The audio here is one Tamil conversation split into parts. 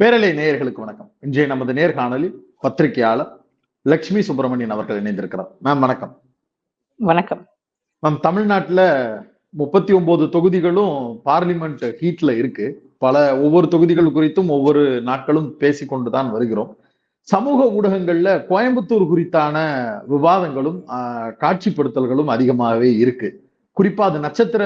பேரலை நேயர்களுக்கு வணக்கம். இன்றைய நமது நேர்காணலில் பத்திரிகையாளர் லட்சுமி சுப்பிரமணியன் அவர்கள் இணைந்திருக்கிறார். மேம் வணக்கம். வணக்கம் மேம், தமிழ்நாட்டுல 39 தொகுதிகளும் பார்லிமெண்ட் ஹீட்ல இருக்கு. ஒவ்வொரு தொகுதிகள் குறித்தும் ஒவ்வொரு நாட்களும் பேசிக்கொண்டுதான் வருகிறோம். சமூக ஊடகங்கள்ல கோயம்புத்தூர் குறித்தான விவாதங்களும் காட்சிப்படுத்தல்களும் அதிகமாகவே இருக்கு. குறிப்பா அது நட்சத்திர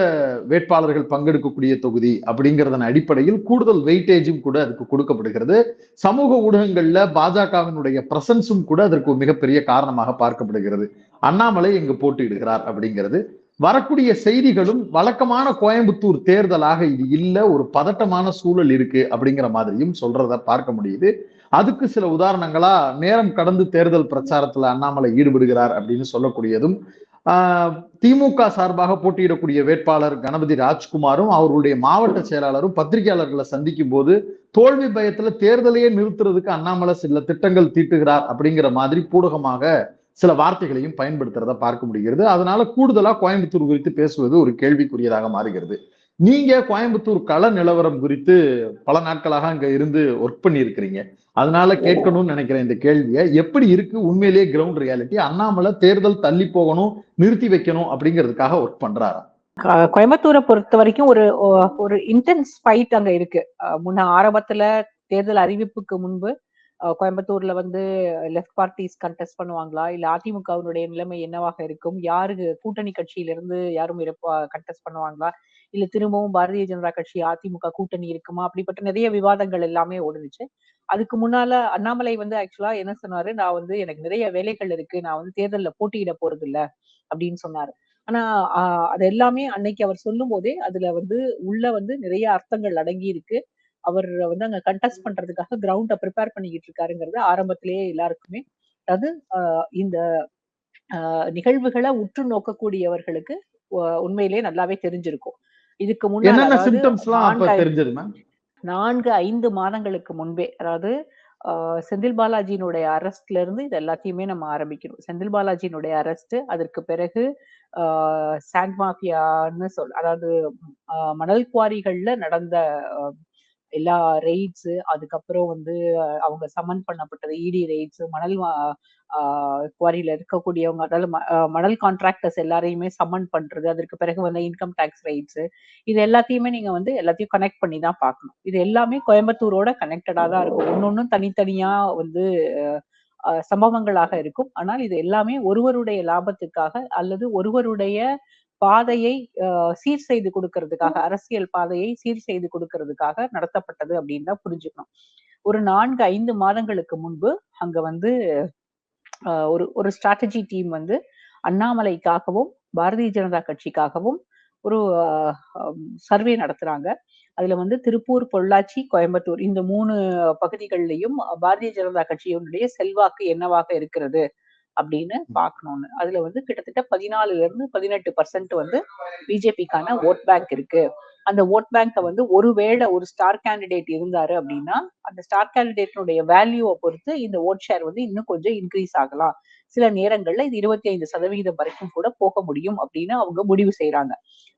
வேட்பாளர்கள் பங்கெடுக்கக்கூடிய தொகுதி அப்படிங்கறதன் அடிப்படையில் கூடுதல் வெயிட்டேஜும் கூட அதுக்கு கொடுக்கப்படுகிறது. சமூக ஊடகங்கள்ல பாஜகவினுடைய பிரசன்ஸும் கூட அதற்கு மிகப்பெரிய காரணமாக பார்க்கப்படுகிறது. அண்ணாமலை இங்கு போட்டியிடுகிறார் அப்படிங்கிறது. வரக்கூடிய செய்திகளும் வழக்கமான கோயம்புத்தூர் தேர்தலாக இது இல்ல, ஒரு பதட்டமான சூழல் இருக்கு அப்படிங்கிற மாதிரியும் சொல்றத பார்க்க முடியுது. அதுக்கு சில உதாரணங்களா நேரம் கடந்து தேர்தல் பிரச்சாரத்துல அண்ணாமலை ஈடுபடுகிறார் அப்படின்னு சொல்லக்கூடியதும், திமுக சார்பாக போட்டியிடக்கூடிய வேட்பாளர் கணபதி ராஜ்குமாரும் அவர்களுடைய மாவட்ட செயலாளரும் பத்திரிகையாளர்களை சந்திக்கும் போது தோல்வி பயத்துல தேர்தலையே நிறுத்துறதுக்கு அண்ணாமலை சில திட்டங்கள் தீட்டுகிறார் அப்படிங்கிற மாதிரி பூடகமாக சில வார்த்தைகளையும் பயன்படுத்துறத பார்க்க முடிகிறது. அதனால கூடுதலா கோயம்புத்தூர் குறித்து பேசுவது ஒரு கேள்விக்குரியதாக மாறுகிறது. நீங்க கோயம்புத்தூர் கள நிலவரம் குறித்து பல நாட்களாக அங்க இருந்து ஒர்க் பண்ணி இருக்கிறீங்க. அதனால கேட்கணும்னு நினைக்கிறேன் இந்த கேள்வியை. எப்படி இருக்கு உண்மையிலேயே கிரவுண்ட் ரியாலிட்டி? அண்ணாமலை தேர்தல் தள்ளி போகணும், நிறுத்தி வைக்கணும் அப்படிங்கிறதுக்காக ஒர்க் பண்றாரா? கோயம்புத்தூரை பொறுத்த வரைக்கும் ஒரு இன்டென்ஸ் ஃபைட் அங்க இருக்கு. ஆரம்பத்துல தேர்தல் அறிவிப்புக்கு முன்பு கோயம்புத்தூர்ல லெஃப்ட் பார்ட்டிஸ் கண்டெஸ்ட் பண்ணுவாங்களா, இல்ல அதிமுகவினுடைய நிலைமை என்னவாக இருக்கும், யாருக்கு கூட்டணி கட்சியில இருந்து யாரும் கண்டெஸ்ட் பண்ணுவாங்களா, இல்ல திரும்பவும் பாரதிய ஜனதா கட்சி அதிமுக கூட்டணி இருக்குமா, அப்படிப்பட்ட நிறைய விவாதங்கள் எல்லாமே ஓடுனுச்சு. அதுக்கு முன்னால அண்ணாமலை ஆக்சுவலா என்ன சொன்னாரு, நான் எனக்கு நிறைய வேலைகள் இருக்கு, நான் தேர்தல்ல போட்டியிட போறது இல்ல அப்படின்னு சொன்னாரு. ஆனா அது எல்லாமே அன்னைக்கு அவர் சொல்லும் போதே அதுல உள்ள நிறைய அர்த்தங்கள் அடங்கி இருக்கு. அவர் அங்க கண்டெஸ்ட் பண்றதுக்காக கிரவுண்ட ப்ரிப்பேர் பண்ணிக்கிட்டு இருக்காருங்கிறது ஆரம்பத்திலேயே எல்லாருக்குமே, அதாவது இந்த நிகழ்வுகளை உற்று நோக்கக்கூடியவர்களுக்கு உண்மையிலேயே நல்லாவே தெரிஞ்சிருக்கும். இதுக்கு முன்னாடி 4-5 மாதங்களுக்கு முன்பே, அதாவது செந்தில் பாலாஜியினுடைய அரெஸ்ட்ல இருந்து இது எல்லாத்தையுமே நம்ம ஆரம்பிக்கணும். செந்தில் பாலாஜியினுடைய அரெஸ்ட், அதற்கு பிறகு சாண்ட் மாஃபியான்னு அதாவது மணல் குவாரிகள்ல நடந்த எல்லா ரெய்ட்ஸ், அதுக்கப்புறம் அவங்க சமன் பண்ணப்பட்டது இடி ரெய்ட்ஸ், மணல் குவாரியில இருக்கக்கூடியவங்க, அதாவது மணல் கான்ட்ராக்டர்ஸ் எல்லாரையுமே சமன் பண்றது, அதற்கு பிறகு இன்கம் டாக்ஸ் ரெய்ட்ஸ், இது எல்லாத்தையுமே நீங்க எல்லாத்தையும் கனெக்ட் பண்ணி தான் பார்க்கணும். இது எல்லாமே கோயம்புத்தூரோட கனெக்டடா தான் இருக்கும். ஒன்னொன்னும் தனித்தனியா சம்பவங்களாக இருக்கும். ஆனால் இது எல்லாமே ஒருவருடைய லாபத்துக்காக அல்லது ஒருவருடைய பாதையை சீர் செய்து கொடுக்கறதுக்காக, அரசியல் பாதையை சீர் செய்து கொடுக்கறதுக்காக நடத்தப்பட்டது அப்படின்னு தான் புரிஞ்சுக்கணும். ஒரு 4-5 மாதங்களுக்கு முன்பு அங்க ஒரு ஸ்ட்ராட்டஜி டீம் அண்ணாமலைக்காகவும் பாரதிய ஜனதா கட்சிக்காகவும் ஒரு சர்வே நடத்துறாங்க. அதுல திருப்பூர், பொள்ளாச்சி, கோயம்புத்தூர் இந்த 3 பகுதிகளிலையும் பாரதிய ஜனதா கட்சியினுடைய செல்வாக்கு என்னவாக இருக்கிறது அப்படின்னு பாக்கணும்னு. அதுல கிட்டத்தட்ட 14-18% பிஜேபிக்கான ஓட் பேங்க் இருக்கு. அந்த ஓட் பேங்க ஒருவேளை ஒரு ஸ்டார் கேண்டிடேட் இருந்தாரு அப்படின்னா, அந்த ஸ்டார் கேண்டிடேட்னுடைய வேல்யூவை பொறுத்து இந்த ஓட் ஷேர் இன்னும் கொஞ்சம் இன்க்ரீஸ் ஆகலாம். சில நேரங்கள்ல இது 25% வரைக்கும் கூட போக முடியும் அப்படின்னு அவங்க முடிவு செய்யறாங்க.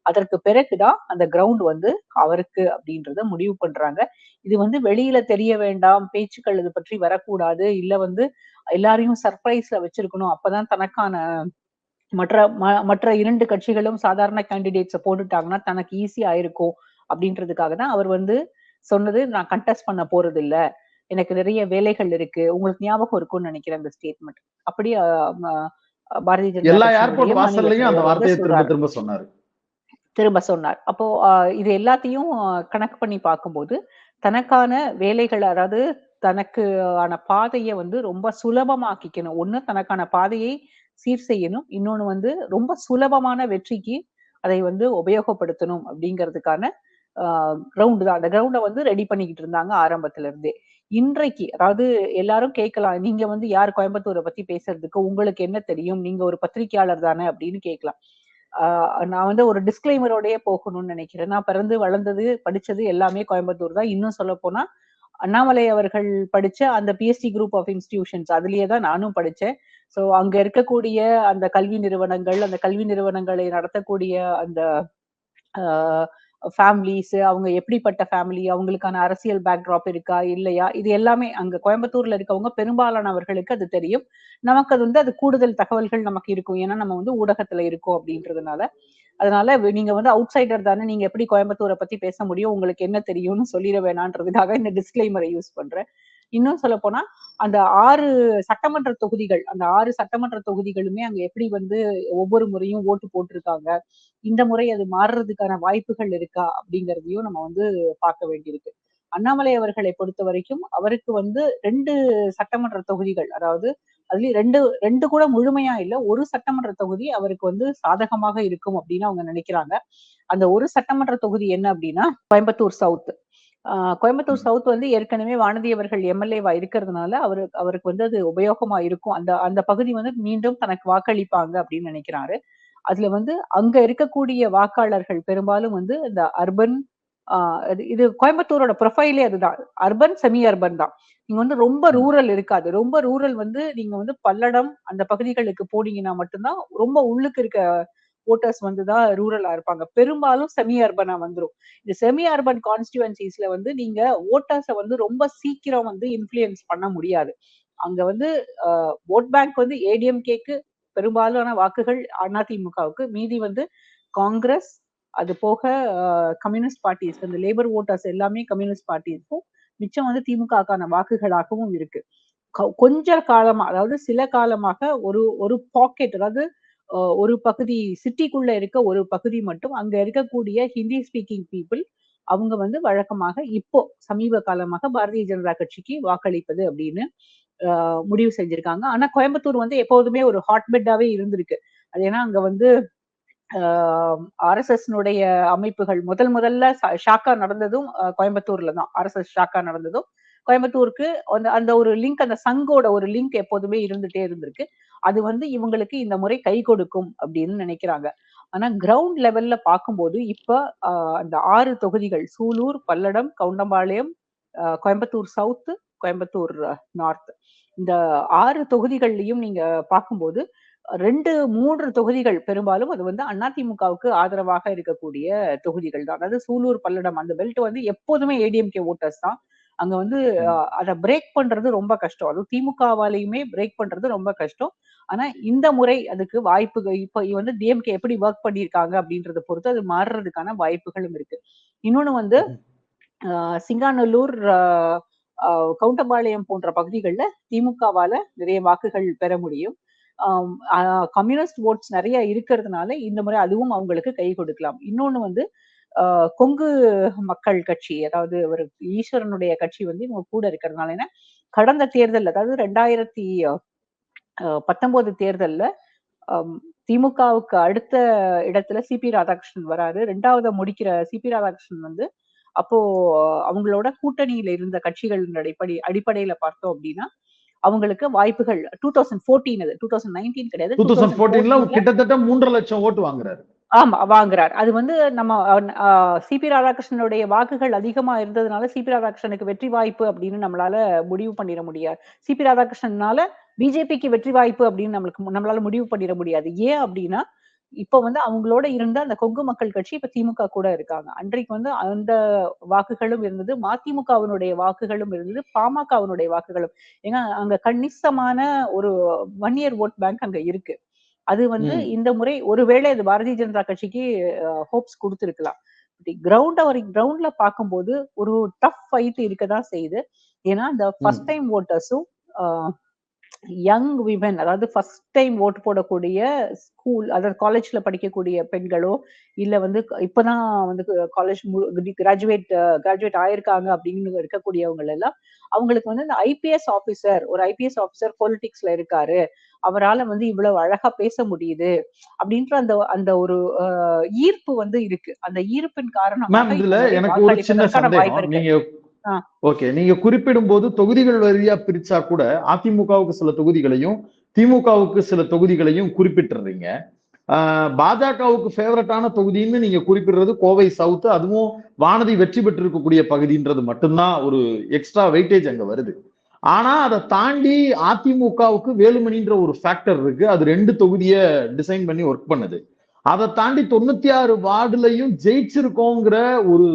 அதற்கு பிறகுதான் அந்த கிரவுண்ட் அவருக்கு அப்படின்றத முடிவு பண்றாங்க. இது வெளியில தெரிய வேண்டாம், பேச்சுக்கள் இது பற்றி வரக்கூடாது, இல்ல எல்லாரையும் சர்ப்ரைஸ்ல வச்சிருக்கணும், அப்பதான் தனக்கான மற்ற 2 கட்சிகளும் சாதாரண கேண்டிடேட்ஸ போட்டுட்டாங்கன்னா தனக்கு ஈஸியா இருக்கும் அப்படின்றதுக்காக தான் அவர் சொன்னது, நான் கண்டெஸ்ட் பண்ண போறது இல்ல, எனக்கு நிறைய வேலைகள் இருக்கு. உங்களுக்கு ஞாபகம் இருக்கும்னு நினைக்கிறேன் அந்த ஸ்டேட்மெண்ட். அப்படி பாரதிய ஜனதா திரும்ப சொன்னார். அப்போ இது எல்லாத்தையும் கணக்கு பண்ணி பார்க்கும்போது தனக்கான வேலைகள், அதாவது தனக்கு ஆன பாதையை ரொம்ப சுலபமாக்கிக்கணும். ஒண்ணு தனக்கான பாதையை சீர் செய்யணும், இன்னொன்னு ரொம்ப சுலபமான வெற்றிக்கு அதை உபயோகப்படுத்தணும் அப்படிங்கிறதுக்கான கிரவுண்ட் தான். அந்த கிரவுண்ட ரெடி பண்ணிக்கிட்டு இருந்தாங்க ஆரம்பத்துல இருந்தே. இன்றைக்கு, அதாவது எல்லாரும் கேட்கலாம், நீங்க யார் கோயம்புத்தூரை பத்தி பேசுறதுக்கு, உங்களுக்கு என்ன தெரியும், நீங்க ஒரு பத்திரிகையாளர் தானே அப்படின்னு கேட்கலாம். நான் ஒரு டிஸ்கிளைமரோடயே போகணும்னு நினைக்கிறேன். நான் பிறந்து வளர்ந்தது படிச்சது எல்லாமே கோயம்புத்தூர் தான். இன்னும் சொல்ல போனா அண்ணாமலை அவர்கள் படிச்ச அந்த பிஎஸ்டி குரூப் ஆஃப் இன்ஸ்டிடியூஷன்ஸ், அதுலயே தான் நானும் படிச்சேன். சோ அங்க இருக்கக்கூடிய அந்த கல்வி நிறுவனங்கள், அந்த கல்வி நிறுவனங்களை நடத்தக்கூடிய அந்த ஃபேமிலிஸ், அவங்க எப்படிப்பட்ட ஃபேமிலி, அவங்களுக்கான அரசியல் பேக்ராப் இருக்கா இல்லையா, இது எல்லாமே அங்க கோயம்புத்தூர்ல இருக்கவங்க பெரும்பாலானவர்களுக்கு அது தெரியும். நமக்கு அது அது கூடுதல் தகவல்கள் நமக்கு இருக்கும். ஏன்னா நம்ம ஊடகத்துல இருக்கோம் அப்படின்றதுனால. அதனால நீங்க அவுட் சைடர் தானே, நீங்க எப்படி கோயம்புத்தூரை பத்தி பேச முடியும், உங்களுக்கு என்ன தெரியும்னு சொல்லிட வேணான்றதுக்காக இந்த டிஸ்க்ளைமரை யூஸ் பண்றேன். இன்னும் சொல்ல போனா அந்த 6 சட்டமன்ற தொகுதிகள், அந்த 6 சட்டமன்ற தொகுதிகளுமே அங்க எப்படி ஒவ்வொரு முறையும் ஓட்டு போட்டிருக்காங்க, இந்த முறை அது மாறுறதுக்கான வாய்ப்புகள் இருக்கா அப்படிங்கறதையும் நம்ம பார்க்க வேண்டியிருக்கு. அண்ணாமலை அவர்களை பொறுத்த வரைக்கும் அவருக்கு 2 சட்டமன்ற தொகுதிகள், அதாவது அதுலயும் 2 கூட முழுமையா இல்ல, ஒரு சட்டமன்ற தொகுதி அவருக்கு சாதகமாக இருக்கும் அப்படின்னு அவங்க நினைக்கிறாங்க. அந்த ஒரு சட்டமன்ற தொகுதி என்ன அப்படின்னா கோயம்புத்தூர் சவுத். கோயம்புத்தூர் சவுத் ஏற்கனவே வானதி அவர்கள் எம்எல்ஏவா இருக்கிறதுனால அவருக்கு அது உபயோகமா இருக்கும். அந்த அந்த பகுதி மீண்டும் தனக்கு வாக்களிப்பாங்க அப்படின்னு நினைக்கிறாரு. அதுல அங்க இருக்கக்கூடிய வாக்காளர்கள் பெரும்பாலும் இந்த அர்பன், இது கோயம்புத்தூரோட ப்ரொஃபைலே அதுதான், அர்பன் செமி அர்பன் தான். நீங்க ரொம்ப ரூரல் இருக்காது. ரொம்ப ரூரல் நீங்க பல்லடம் அந்த பகுதிகளுக்கு போனீங்கன்னா மட்டும்தான் ரொம்ப உள்ளுக்கு இருக்க ஓட்டர்ஸ் தான் ரூரலா இருப்பாங்க. பெரும்பாலும் செமி அர்பனா வந்துரும். இந்த செமி அர்பன் கான்ஸ்டிடுவன்சிஸ்ல நீங்க ஓட்டர்ஸ ரொம்ப சீக்கிரம் இன்ஃப்ளூயன்ஸ் பண்ண முடியாது. அங்க ஓட் பேங்க் ஏடிஎம்கேக்கு பெரும்பாலான வாக்குகள் அதிமுகவுக்கு, மீதி காங்கிரஸ், அது போக கம்யூனிஸ்ட் பார்ட்டிஸ், அந்த லேபர் ஓட்டர்ஸ் எல்லாமே கம்யூனிஸ்ட் பார்ட்டிஸ்க்கும், மிச்சம் திமுகக்கான வாக்குகளாகவும் இருக்கு. கொஞ்ச காலமா, அதாவது சில காலமாக ஒரு பாக்கெட், அதாவது ஒரு பகுதி சிட்டிக்குள்ள இருக்க ஒரு பகுதி மட்டும் அங்க இருக்கக்கூடிய ஹிந்தி ஸ்பீக்கிங் பீப்புள் அவங்க வழக்கமாக இப்போ சமீப காலமாக பாரதிய ஜனதா கட்சிக்கு வாக்களிப்பது அப்படின்னு முடிவு செஞ்சிருக்காங்க. ஆனா கோயம்புத்தூர் எப்போதுமே ஒரு ஹாட்பெட்டாவே இருந்திருக்கு. அது ஏன்னா அங்க RSS அமைப்புகள் முதல்ல ஷாக்கா நடந்ததும் கோயம்புத்தூர்ல தான். RSS ஷாக்கா நடந்ததும் கோயம்புத்தூருக்கு அந்த ஒரு லிங்க், அந்த சங்கோட ஒரு லிங்க் எப்போதுமே இருந்துட்டே இருந்திருக்கு. அது இவங்களுக்கு இந்த முறை கை கொடுக்கும் அப்படின்னு நினைக்கிறாங்க. ஆனா கிரவுண்ட் லெவல்ல பார்க்கும்போது இப்ப அந்த 6 தொகுதிகள், சூலூர், பல்லடம், கவுண்டம்பாளையம், கோயம்புத்தூர் சவுத், கோயம்புத்தூர் நார்த், இந்த 6 தொகுதிகள்லயும் நீங்க பார்க்கும்போது 2, 3 தொகுதிகள் பெரும்பாலும் அது அதிமுகவுக்கு ஆதரவாக இருக்கக்கூடிய தொகுதிகள் தான். அதாவது சூலூர், பல்லடம் அந்த பெல்ட் எப்போதுமே ஏடிஎம்கே ஓட்டர்ஸ் தான். அங்க அதை பிரேக் பண்றது ரொம்ப கஷ்டம். அதுவும் திமுகவாலையுமே பிரேக் பண்றது ரொம்ப கஷ்டம். ஆனா இந்த முறை அதுக்கு வாய்ப்புகள் இப்ப டிஎம்கே எப்படி ஒர்க் பண்ணியிருக்காங்க அப்படின்றத பொறுத்து அது மாறுறதுக்கான வாய்ப்புகளும் இருக்கு. இன்னொன்னு சிங்காநல்லூர், கவுண்டம்பாளையம் போன்ற பகுதிகள்ல திமுகவால நிறைய வாக்குகள் பெற முடியும். கம்யூனிஸ்ட் ஓட்ஸ் நிறைய இருக்கிறதுனால இந்த முறை அதுவும் அவங்களுக்கு கை கொடுக்கலாம். இன்னொன்னு கொங்கு மக்கள் கட்சி, அதாவது ஒரு ஈஸ்வரனுடைய கட்சி இவங்க கூட இருக்கிறதுனால, ஏன்னா கடந்த தேர்தல், அதாவது 2019 தேர்தல்ல திமுகவுக்கு அடுத்த இடத்துல சிபி ராதாகிருஷ்ணன் வராரு. 2வது முடிக்கிற சிபி ராதாகிருஷ்ணன் அப்போ அவங்களோட கூட்டணியில இருந்த கட்சிகளின் அடிப்படையில பார்த்தோம் அப்படின்னா அவங்களுக்கு வாய்ப்புகள் 2014, அது 2019 கிடையாது, 2014ல கிட்டத்தட்ட 3.5 லட்சம் ஓட்டு வாங்குறாரு. ஆமா வாங்குறார். அது நம்ம சிபி ராதாகிருஷ்ணனுடைய வாக்குகள் அதிகமா இருந்ததுனால சிபி ராதாகிருஷ்ணனுக்கு வெற்றி வாய்ப்பு அப்படின்னு நம்மளால முடிவு பண்ணிட முடியாது. சிபி ராதாகிருஷ்ணனால பிஜேபிக்கு வெற்றி வாய்ப்பு அப்படின்னு நம்மளால முடிவு பண்ணிட முடியாது. ஏன் அப்படின்னா இப்ப அவங்களோட இருந்த அந்த கொங்கு மக்கள் கட்சி இப்ப திமுக கூட இருக்காங்க. அன்றைக்கு அந்த வாக்குகளும் இருந்தது, மதிமுகவினுடைய வாக்குகளும் இருந்தது, பாமகவினுடைய வாக்குகளும். ஏன்னா அங்க கணிசமான ஒரு 1 இயர் ஓட் பேங்க் அங்க இருக்கு. அது இந்த முறை ஒருவேளை அது பாரதிய ஜனதா கட்சிக்கு ஹோப்ஸ் கொடுத்திருக்கலாம். கிரவுண்ட்ல பார்க்கும்போது ஒரு டஃப் ஃபைட் இருக்கதான் செய்யுது. ஏன்னா இந்த ஃபர்ஸ்ட் டைம் ஓட்டர்ஸும் யங் விமன், அதாவது ஃபர்ஸ்ட் டைம் ஓட்டு போடக்கூடிய ஸ்கூல், அதாவது காலேஜ்ல படிக்கக்கூடிய பெண்களோ இல்ல இப்பதான் காலேஜ் கிராஜுவேட் ஆயிருக்காங்க அப்படின்னு இருக்கக்கூடியவங்க எல்லாம் அவங்களுக்கு இந்த ஐபிஎஸ் ஆபீசர், ஒரு ஐபிஎஸ் ஆபீசர் பொலிட்டிக்ஸ்ல இருக்காரு, அவரால இவ்வளவு அழகா பேச முடியுது அப்படின்ற அந்த அந்த ஒரு ஈர்ப்பு இருக்கு. அந்த ஈர்ப்பின் காரணமாக எனக்கு ஒரு சின்ன சந்தேகம். நீங்க குறிப்பிடும் போது தொகுதிகள் வரியா பிரிச்சா கூட அதிமுகவுக்கு சில தொகுதிகளையும் திமுகவுக்கு சில தொகுதிகளையும் குறிப்பிட்டுறீங்க. பாஜகவுக்கு ஃபேவரட்டான தொகுதின்னு நீங்க குறிப்பிடுறது கோவை சவுத், அதுவும் வானதி வெற்றி பெற்று இருக்கக்கூடிய பகுதின்றது மட்டும்தான் ஒரு எக்ஸ்ட்ரா வெயிட்டேஜ் அங்க வருது. ஆனா அதை தாண்டி அதிமுகவுக்கு வேலுமணின்ற ஒரு ஃபேக்டர் இருக்கு. அது 2 தொகுதியை டிசைன் பண்ணி ஒர்க் பண்ணுது. அதை தாண்டி 96 வார்டுலையும் ஜெயிச்சிருக்கோங்கிற ஒரு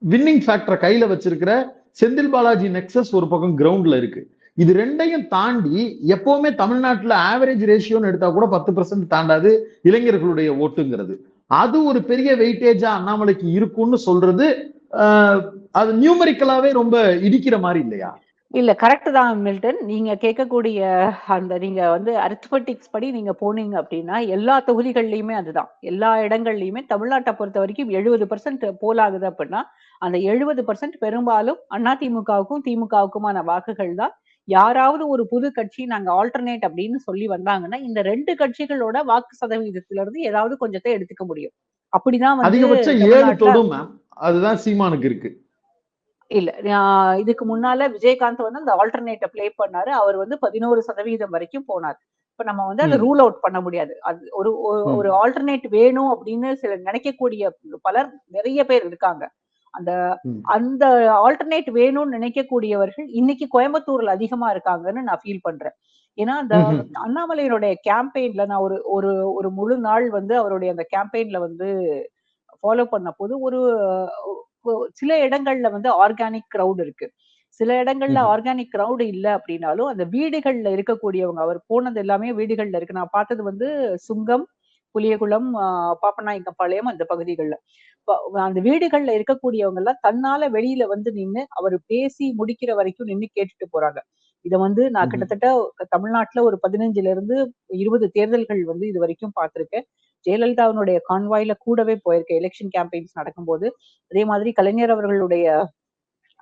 வின்னிங் ஃபேக்டரை கையில வச்சிருக்கிற செந்தில் பாலாஜி நெக்சஸ் ஒரு பக்கம் கிரவுண்ட்ல இருக்கு. இது ரெண்டையும் தாண்டி எப்பவுமே தமிழ்நாட்டுல ஆவரேஜ் ரேஷியோன்னு எடுத்தா கூட 10% தாண்டாது இளைஞர்களுடைய ஓட்டுங்கிறது. அது ஒரு பெரிய வெயிட்டேஜா அண்ணாமலைக்கு இருக்கும்னு சொல்றது அது நியூமரிக்கலாவே ரொம்ப இடிக்கிற மாதிரி இல்லையா? இல்ல கரெக்ட் தான் மில்டன். நீங்க கேட்கக்கூடிய அந்த நீங்க வந்து அரித்மெட்டிக்ஸ் படி நீங்க போனீங்க அப்படின்னா எல்லா தொகுதிகள்லயுமே அதுதான். எல்லா இடங்கள்லயுமே தமிழ்நாட்டை பொறுத்த வரைக்கும் 70% போல் ஆகுது அப்படின்னா அந்த 70% பெரும்பாலும் அதிமுகவுக்கும் திமுகவுக்குமான வாக்குகள் தான். யாராவது ஒரு புது கட்சி நாங்க ஆல்டர்னேட் அப்படின்னு சொல்லி வந்தாங்கன்னா இந்த 2 கட்சிகளோட வாக்கு சதவீதத்துல இருந்து ஏதாவது கொஞ்சத்தை எடுத்துக்க முடியும். அப்படிதான் வந்து அதிகபட்சம் 7 தமிழ்நாட்டுல. தொடும் மேம். அதுதான் சீமானுக்கு இருக்கு. இல்ல இதுக்கு முன்னால விஜயகாந்த் வந்து அந்த ஆல்டர்னேட்டை பிளே பண்ணாரு. அவர் வந்து 11% வரைக்கும் போனார். இப்ப நம்ம வந்து அதை ரூல் அவுட் பண்ண முடியாது. அது ஒரு ஒரு ஆல்டர்னேட் வேணும் அப்படின்னு சில நினைக்கக்கூடிய பலர் நிறைய பேர் இருக்காங்க. அந்த அந்த ஆல்டர்னேட் வேணும்னு நினைக்கக்கூடியவர்கள் இன்னைக்கு கோயம்புத்தூர்ல அதிகமா இருக்காங்கன்னு நான் ஃபீல் பண்றேன். ஏன்னா அந்த அண்ணாமலையினுடைய கேம்பெயின்ல நான் ஒரு ஒரு ஒரு முழு நாள் வந்து அவருடைய அந்த கேம்பெயின்ல வந்து ஃபாலோ பண்ண போது ஒரு சில இடங்கள்ல வந்து ஆர்கானிக் கிரவுட் இருக்கு. சில இடங்கள்ல ஆர்கானிக் கிரவுட் இல்ல அப்படின்னாலும் அந்த வீடுகள்ல இருக்கக்கூடியவங்க அவர் போனது எல்லாமே வீடுகள்ல இருக்கு. நான் பார்த்தது வந்து சுங்கம், புளியகுளம், பாப்பநாயக்கம்பாளையம் அந்த பகுதிகள்ல. அந்த வீடுகள்ல இருக்கக்கூடியவங்க எல்லாம் தன்னால வெளியில வந்து நின்னு அவர் பேசி முடிக்கிற வரைக்கும் நின்னு கேட்டுட்டு போறாங்க. இத வந்து நான் கிட்டத்தட்ட தமிழ்நாட்டுல ஒரு 15ல இருந்து 20 தேர்தல்கள் வந்து இது வரைக்கும் பார்த்திருக்கேன். ஜெயலலிதாவினுடைய கான்வாய்ல கூடவே போயிருக்கேன் எலெக்ஷன் கேம்பெயின்ஸ் நடக்கும்போது. அதே மாதிரி கலைஞர் அவர்களுடைய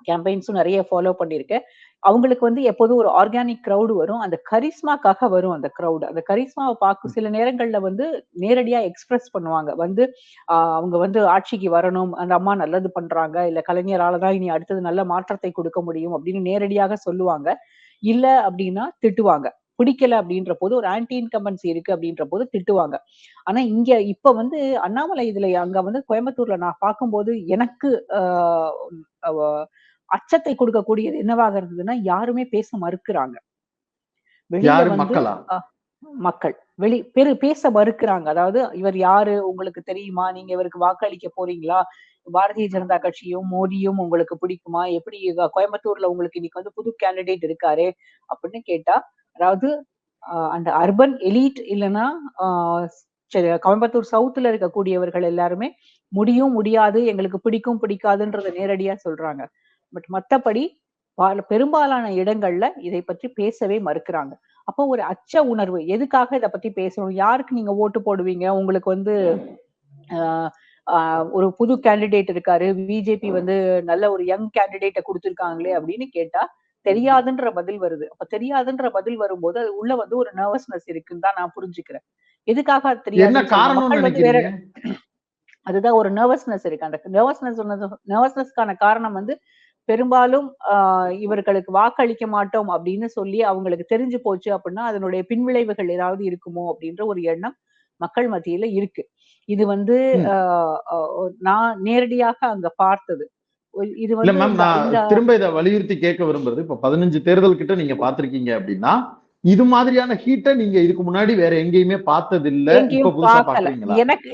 கேம்பெயின்ஸும் நிறைய ஃபாலோ பண்ணியிருக்கேன். அவங்களுக்கு வந்து எப்போதும் ஒரு ஆர்கானிக் கிரவுட் வரும். அந்த கரிஸ்மாக்காக வரும் அந்த கிரவுட். அந்த கரிஸ்மாவை பார்க்க சில நேரங்கள்ல வந்து நேரடியா எக்ஸ்பிரஸ் பண்ணுவாங்க. வந்து அவங்க வந்து ஆட்சிக்கு வரணும், அந்த அம்மா நல்லது பண்றாங்க, இல்ல கலைஞரால தான் இனி அடுத்தது நல்ல மாற்றத்தை கொடுக்க முடியும் அப்படின்னு நேரடியாக சொல்லுவாங்க. இல்ல அப்படின்னா திட்டுவாங்க. பிடிக்கல அப்படின்ற போது ஒரு ஆன்டி இன்கம்பன்சி இருக்கு அப்படின்ற போது திட்டுவாங்க. ஆனா இங்க இப்ப வந்து அண்ணாமலை இதுல அங்க வந்து கோயம்புத்தூர்ல நான் பார்க்கும்போது எனக்கு அச்சத்தை கொடுக்கக்கூடியது என்னவாக இருந்ததுன்னா யாருமே பேச மறுக்கிறாங்க. வெளியில வந்து மக்களா? மக்கள் பேச மறுக்கிறாங்க. அதாவது இவர் யாரு உங்களுக்கு தெரியுமா? நீங்க இவருக்கு வாக்களிக்க போறீங்களா? பாரதிய ஜனதா கட்சியும் மோடியும் உங்களுக்கு பிடிக்குமா? எப்படி கோயம்புத்தூர்ல உங்களுக்கு இன்னைக்கு வந்து புது கேண்டிடேட் இருக்காரு அப்படின்னு கேட்டா, அதாவது அந்த அர்பன் எலீட் இல்லைன்னா கோயம்புத்தூர் சவுத்துல இருக்கக்கூடியவர்கள் எல்லாருமே முடியும் முடியாது எங்களுக்கு பிடிக்கும் பிடிக்காதுன்றத நேரடியா சொல்றாங்க. பட் மத்தபடி பெரும்பாலான இடங்கள்ல இதை பற்றி பேசவே மறுக்கிறாங்க. அப்போ ஒரு அச்ச உணர்வு எதுக்காக இதை பத்தி பேசணும்? யாருக்கு நீங்க ஓட்டு போடுவீங்க? உங்களுக்கு வந்து ஒரு புது கேண்டிடேட் இருக்காரு, பிஜேபி வந்து நல்ல ஒரு யங் கேண்டிடேட்டை கொடுத்திருக்காங்களே அப்படின்னு கேட்டா தெரியாதுன்ற பதில் வருது. அப்ப தெரியாதுன்ற பதில் வரும்போது அது உள்ள வந்து ஒரு நர்வஸ்னஸ் இருக்குன்னு தான் நான் புரிஞ்சுக்கிறேன். எதுக்காக அது தெரியாது? மக்கள் வந்து வேற அதுதான் ஒரு நர்வஸ்னஸ் இருக்கு. அந்த நர்வஸ்னஸ்க்கான காரணம் வந்து பெரும்பாலும் இவர்களுக்கு வாக்களிக்க மாட்டோம் அப்படின்னு சொல்லி அவங்களுக்கு தெரிஞ்சு போச்சு அப்படின்னா அதனுடைய பின்விளைவுகள் ஏதாவது இருக்குமோ அப்படின்ற ஒரு எண்ணம் மக்கள் மத்தியில இருக்கு. இது வந்து நான் நேரடியாக அங்க பார்த்தது. இது வந்து திரும்ப இதை வலியுறுத்தி கேட்க விரும்புறது, இப்ப 15 தேர்தல் கிட்ட நீங்க பாத்திருக்கீங்க அப்படின்னா இது மாதிரியான ஹீட்டை நீங்க இதுக்கு முன்னாடி வேற எங்கேயுமே பார்த்தது இல்ல, இப்ப புதுசா பாக்குறீங்களா? எனக்கு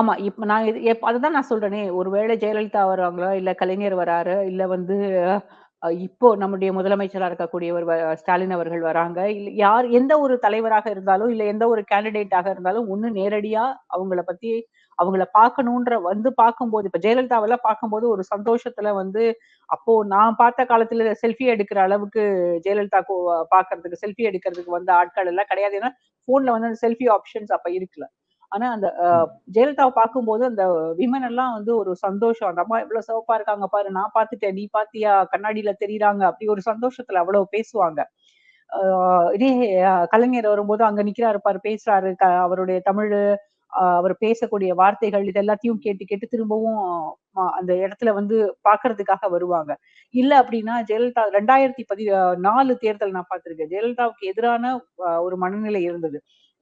ஆமா இப்ப நான் அதுதான் நான் சொல்றேனே, ஒருவேளை ஜெயலலிதா வராங்களா, இல்ல கலைஞர் வராரு, இல்ல வந்து இப்போ நம்முடைய முதலமைச்சரா இருக்கக்கூடியவர் ஸ்டாலின் அவர்கள் வராங்க, இல்ல யார் எந்த ஒரு தலைவராக இருந்தாலும் இல்ல எந்த ஒரு கேண்டிடேட்டாக இருந்தாலும் ஒண்ணு நேரடியா அவங்கள பத்தி அவங்கள பார்க்கணும்ன்ற வந்து பார்க்கும்போது இப்ப ஜெயலலிதாவெல்லாம் பார்க்கும்போது ஒரு சந்தோஷத்துல வந்து அப்போ நான் பார்த்த காலத்துல செல்ஃபி எடுக்கிற அளவுக்கு ஜெயலலிதா பாக்குறதுக்கு செல்ஃபி எடுக்கிறதுக்கு வந்த ஆட்கள் எல்லாம் கிடையாது. ஏன்னா போன்ல வந்து அந்த செல்ஃபி ஆப்ஷன்ஸ் அப்ப இருக்குல்ல. ஆனா அந்த ஜெயலலிதாவை பார்க்கும்போது அந்த விமன் எல்லாம் வந்து ஒரு சந்தோஷம். அந்த அம்மா எவ்வளவு சிவப்பா இருக்காங்க பாரு, நான் பார்த்துட்டேன், நீ பாத்தியா, கண்ணாடியில தெரியுறாங்க, அப்படி ஒரு சந்தோஷத்துல அவ்வளவு பேசுவாங்க. இதே கலைஞர் வரும்போது அங்க நிக்கிறாரு பாரு, பேசுறாரு, அவருடைய தமிழ் அவர் பேசக்கூடிய வார்த்தைகள் இது எல்லாத்தையும் கேட்டு கேட்டு திரும்பவும் அந்த இடத்துல வந்து பாக்குறதுக்காக வருவாங்க. இல்ல அப்படின்னா ஜெயலலிதா 2014 தேர்தல் நான் பார்த்திருக்கேன். ஜெயலலிதாவுக்கு எதிரான ஒரு மனநிலை இருந்தது.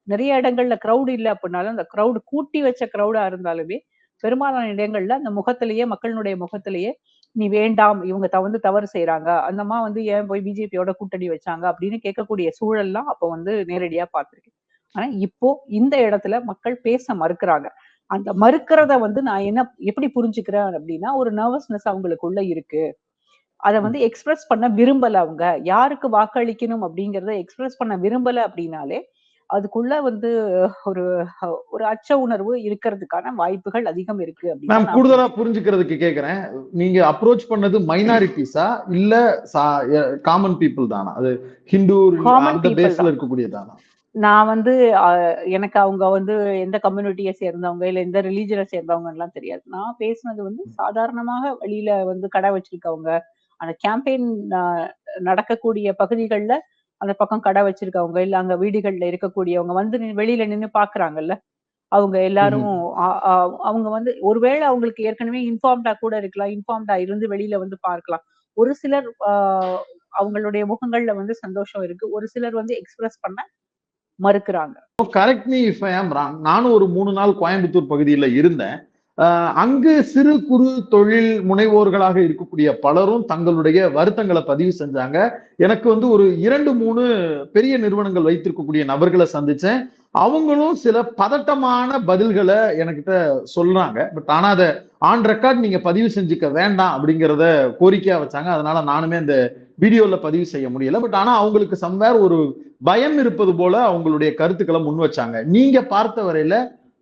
நிறைய இடங்கள்ல கிரௌட் இல்ல அப்படின்னாலும் அந்த கிரௌட் கூட்டி வச்ச கிரௌடா இருந்தாலுமே பெரும்பாலான இடங்கள்ல அந்த முகத்திலேயே மக்களுடைய முகத்திலேயே நீ வேண்டாம், இவங்க வந்து தவறு செய்யறாங்க, அந்தம்மா வந்து ஏன் போய் பிஜேபியோட கூட்டணி வச்சாங்க அப்படின்னு கேட்கக்கூடிய சூழல்லாம் அப்ப வந்து நேரடியா பார்த்திருக்கேன். ஆனா இப்போ இந்த இடத்துல மக்கள் பேச மறுக்கிறாங்க. அந்த மறுக்கிறத வந்து நான் எப்படி புரிஞ்சுக்கிறேன் அப்படின்னா, ஒரு நர்வஸ்னஸ் அவங்களுக்குள்ள இருக்கு. அத வந்து எக்ஸ்பிரஸ் பண்ண விரும்பல அவங்க. யாருக்கு வாக்களிக்கணும் அப்படிங்கிறத எக்ஸ்பிரஸ் பண்ண விரும்பல அப்படின்னாலே, அதுக்குள்ள வந்து ஒரு ஒரு அச்ச உணர்வு இருக்கிறதுக்கான வாய்ப்புகள் அதிகம் இருக்கு அப்படின்னு மேம் தான் நான் கூடுதலா புரிஞ்சுக்கிறேன். புரிஞ்சுக்கிறதுக்கு கேக்குறேன். நீங்க அப்ரோச் பண்ணது மைனாரிட்டிஸா இல்ல காமன் பீப்புள் தானா? அது ஹிந்து காமன் அந்த பீப்பிள் பேஸ்ல தான். இருக்கக்கூடியதானா? நான் வந்து எனக்கு அவங்க வந்து எந்த கம்யூனிட்டிய சேர்ந்தவங்க, இல்ல எந்த ரிலிஜியன சேர்ந்தவங்கன்லாம் தெரியாது. நான் பேசினது வந்து சாதாரணமாக வெளியில வந்து கடை வச்சிருக்கவங்க, அந்த கேம்பெயின் அ நடக்கக்கூடிய பகுதிகள்ல அந்த பக்கம் கடை வச்சிருக்கவங்க, இல்ல அங்க வீடுகள்ல இருக்கக்கூடியவங்க வந்து வெளியில நின்னு பார்க்குறாங்கல்ல. அவங்க எல்லாரும் ம்ஹ்ம். அ அ அவங்க வந்து ஒருவேள அவங்களுக்கு ஏற்கனவே இன்ஃபார்ம்டா கூட இருக்கலாம். இன்ஃபார்ம்டா இருந்து வெளியில வந்து பார்க்கலாம். ஒரு சிலர் அவங்களுடைய முகங்கள்ல வந்து சந்தோஷம் இருக்கு. ஒரு சிலர் வந்து எக்ஸ்பிரஸ் பண்ண மறுக்கிறாங்க. கரெக்ட் மீ இஃப் ஐ ஆம் ராங். நானும் ஒரு 3 நாள் கோயம்புத்தூர் பகுதியில இருந்தேன். அங்கு சிறு குறு தொழில் முனைவோர்களாக இருக்கக்கூடிய பலரும் தங்களுடைய வருத்தங்கள பதிவு செஞ்சாங்க. எனக்கு வந்து ஒரு 2, 3 பெரிய நிறுவனங்கள் வைத்திருக்கக்கூடிய நபர்கள சந்திச்சேன். அவங்களும் சில பதட்டமான பதில்கள எனக்கிட்ட சொல்றாங்க. பட் ஆனா அத ஆன் ரெக்கார்ட் நீங்க பதிவு செஞ்சுக்க வேண்டாம் அப்படிங்கிறத கோரிக்கையா வச்சாங்க. அதனால நானுமே அந்த வீடியோல பதிவு செய்ய முடியல. பட் ஆனா அவங்களுக்கு சம்வேர் ஒரு பயம் இருப்பது போல அவங்களுடைய கருத்துக்கள முன் வச்சாங்க. நீங்க பார்த்த வரையில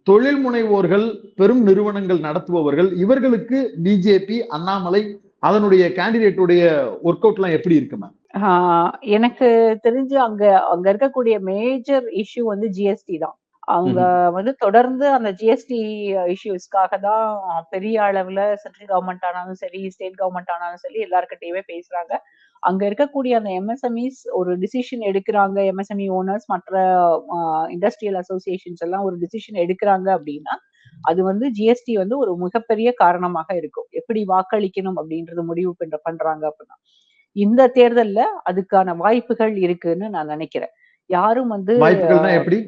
தொழில் முனைவோர்கள், பெரும் நிறுவனங்கள் நடத்துபவர்கள், இவர்களுக்கு பிஜேபி, அண்ணாமலை அதனுடைய கேண்டிடேட் உடைய வொர்க் அவுட்லாம் எப்படி இருக்கு மேம்? ஆ எனக்கு தெரிஞ்சு அங்க அங்க இருக்கக்கூடிய மேஜர் இஷ்யூ வந்து ஜிஎஸ்டி தான். அவங்க ம்ஹ்ம். வந்து தொடர்ந்து அந்த ஜிஎஸ்டி இஷ்யூஸ்க்காக தான் பெரிய அளவுல சென்ட்ரல் கவர்ன்மெண்ட் ஆனாலும் சரி, ஸ்டேட் கவர்ன்மெண்ட் ஆனாலும் சரி எல்லார்கிட்டயுமே பேசுறாங்க. அங்க இருக்கக்கூடிய அந்த எம்எஸ்எம்இஸ் ஒரு டிசிஷன் எடுக்குறாங்க. எம்எஸ்எம்இ ஓனர்ஸ் மற்ற அ இண்டஸ்ட்ரியல் அசோசியேஷன்ஸ் எல்லாம் ஒரு டிசிஷன் எடுக்குறாங்க அப்டின்னா, அது வந்து ஜிஎஸ்டி வந்து ஒரு மிகப்பெரிய காரணமாக இருக்கும். எப்படி வாக்களிக்கணும் அப்படின்றது முடிவு பண்றாங்க அப்படின்னா. இந்த தேர்தல்ல அதுக்கான வாய்ப்புகள் இருக்குன்னு நான் நினைக்கிறேன். யாரும் வந்து அ வாய்ப்புகள்னா எப்படி?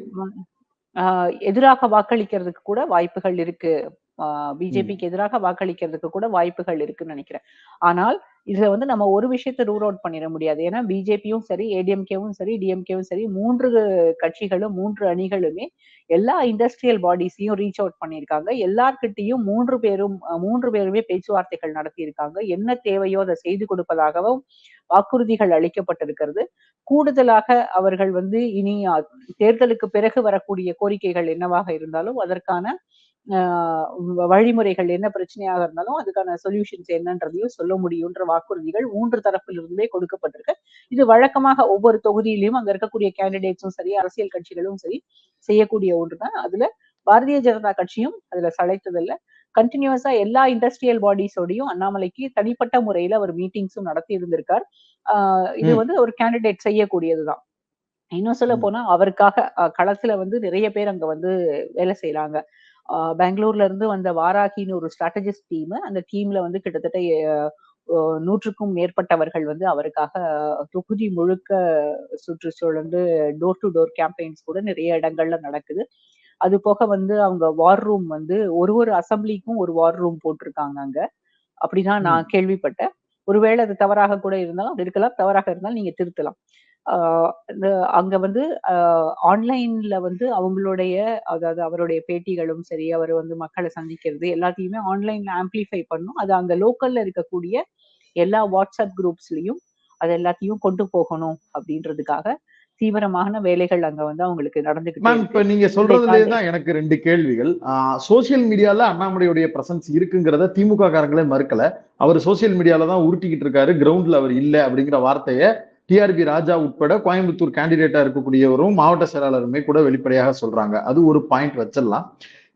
அ எதிராக வாக்களிக்கிறதுக்கு கூட வாய்ப்புகள் இருக்கு. ம். பிஜேபிக்கு எதிராக வாக்களிக்கிறதுக்கு கூட வாய்ப்புகள் இருக்குன்னு நினைக்கிறேன். ஆனால் இதுல வந்து நம்ம ஒரு விஷயத்த ரூல் அவுட் பண்ணிற முடியாது. ஏன்னா பிஜேபியும் சரி, ஏடிஎம்கேவும் சரி, டிஎம்கேவும் சரி 3 கட்சிகளும் 3 அணிகளுமே எல்லா இண்டஸ்ட்ரியல் பாடிஸையும் ரீச் அவுட் பண்ணியிருக்காங்க. எல்லார்கிட்டயும் 3 பேருமே பேச்சுவார்த்தைகள் நடத்தியிருக்காங்க. என்ன தேவையோ அத செய்து கொடுப்பதாகவும் வாக்குறுதிகள் அளிக்கப்பட்டிருக்கிறது. கூடுதலாக அவர்கள் வந்து இனி தேர்தலுக்கு பிறகு வரக்கூடிய கோரிக்கைகள் என்னவாக இருந்தாலும் அதற்கான வழிமுறைகள் என்ன பிரச்சனையாக இருந்தாலும் அதுக்கான சொல்யூஷன்ஸ் என்னன்றதையும் சொல்ல முடியுன்ற வாக்குறுதிகள் 3 தரப்பிலிருந்தே கொடுக்கப்பட்டிருக்கு. இது வழக்கமாக ஒவ்வொரு தொகுதியிலும் அங்க இருக்கக்கூடிய கேண்டிடேட்ஸும் சரி, அரசியல் கட்சிகளும் சரி செய்யக்கூடிய ஒன்றுதான். அதுல பாரதிய ஜனதா கட்சியும் அதுல சளைத்ததில்ல. கன்டினியூஸா எல்லா இண்டஸ்ட்ரியல் பாடிஸோடையும் அண்ணாமலைக்கு தனிப்பட்ட முறையில அவர் மீட்டிங்ஸும் நடத்தி இருந்திருக்கார். இது ம். வந்து ஒரு கேண்டிடேட் செய்யக்கூடியதுதான். இன்னும் ம். சொல்லப்போனா அவருக்காக களத்துல வந்து நிறைய பேர் அங்க வந்து வேலை செய்றாங்க. பெங்களூர்ல இருந்து வந்த வாராகின்னு ஒரு ஸ்ட்ராட்டஜிஸ்ட் டீம். அந்த டீம்ல வந்து கிட்டத்தட்ட 100க்கும் மேற்பட்டவர்கள் வந்து அவருக்காக தொகுதி முழுக்க சுற்றுச்சூழந்து டோர் டூ டோர் கேம்பெயின்ஸ் கூட நிறைய இடங்கள்ல நடக்குது. அது போக வந்து அவங்க வார் ரூம் வந்து ஒரு அசெம்பிளிக்கும் ஒரு வார் ரூம் போட்டிருக்காங்க அங்க. அப்படிதான் ம். நான் கேள்விப்பட்டேன். ஒருவேளை அது தவறாக கூட இருந்தாலும் அப்படி இருக்கலாம். தவறாக இருந்தாலும் நீங்க திருத்தலாம். ஆ இந்த அங்க வந்து அ ஆன்லைன்ல வந்து அவங்களுடைய அதாவது அவருடைய பேட்டிகளும் சரி, அவரு வந்து மக்கள சந்திக்கிறது எல்லாத்தையுமே ஆன்லைன்ல ஆம்பிளிஃபை பண்ணும். அது அங்க லோக்கல்ல இருக்கக்கூடிய எல்லா வாட்ஸ்அப் குரூப்ஸ்லயும் அது எல்லாத்தையும் கொண்டு போகணும் அப்படின்றதுக்காக தீவிரமான வேலைகள் அங்க வந்து அவங்களுக்கு நடந்துகிட்டே மேம் இருக்கு. இப்ப நீங்க இதை சொல்றதுலயே தாண்டி தான் எனக்கு 2 கேள்விகள். சோசியல் மீடியால அண்ணாமலையுடைய பிரசன்ஸ் இருக்குங்கிறத திமுக காரங்களே மறுக்கல. அவரு சோசியல் மீடியால தான் உருட்டிக்கிட்டு இருக்காரு. கிரவுண்ட்ல அவர் இல்ல அப்படிங்கிற வார்த்தைய டிஆர்பி ராஜா உட்பட கோயம்புத்தூர் கேண்டிடேட்டா இருக்கக்கூடியவரும், மாவட்ட செயலாளருமே கூட வெளிப்படையாக சொல்றாங்க. அது ஒரு பாயிண்ட் வச்சிடலாம்.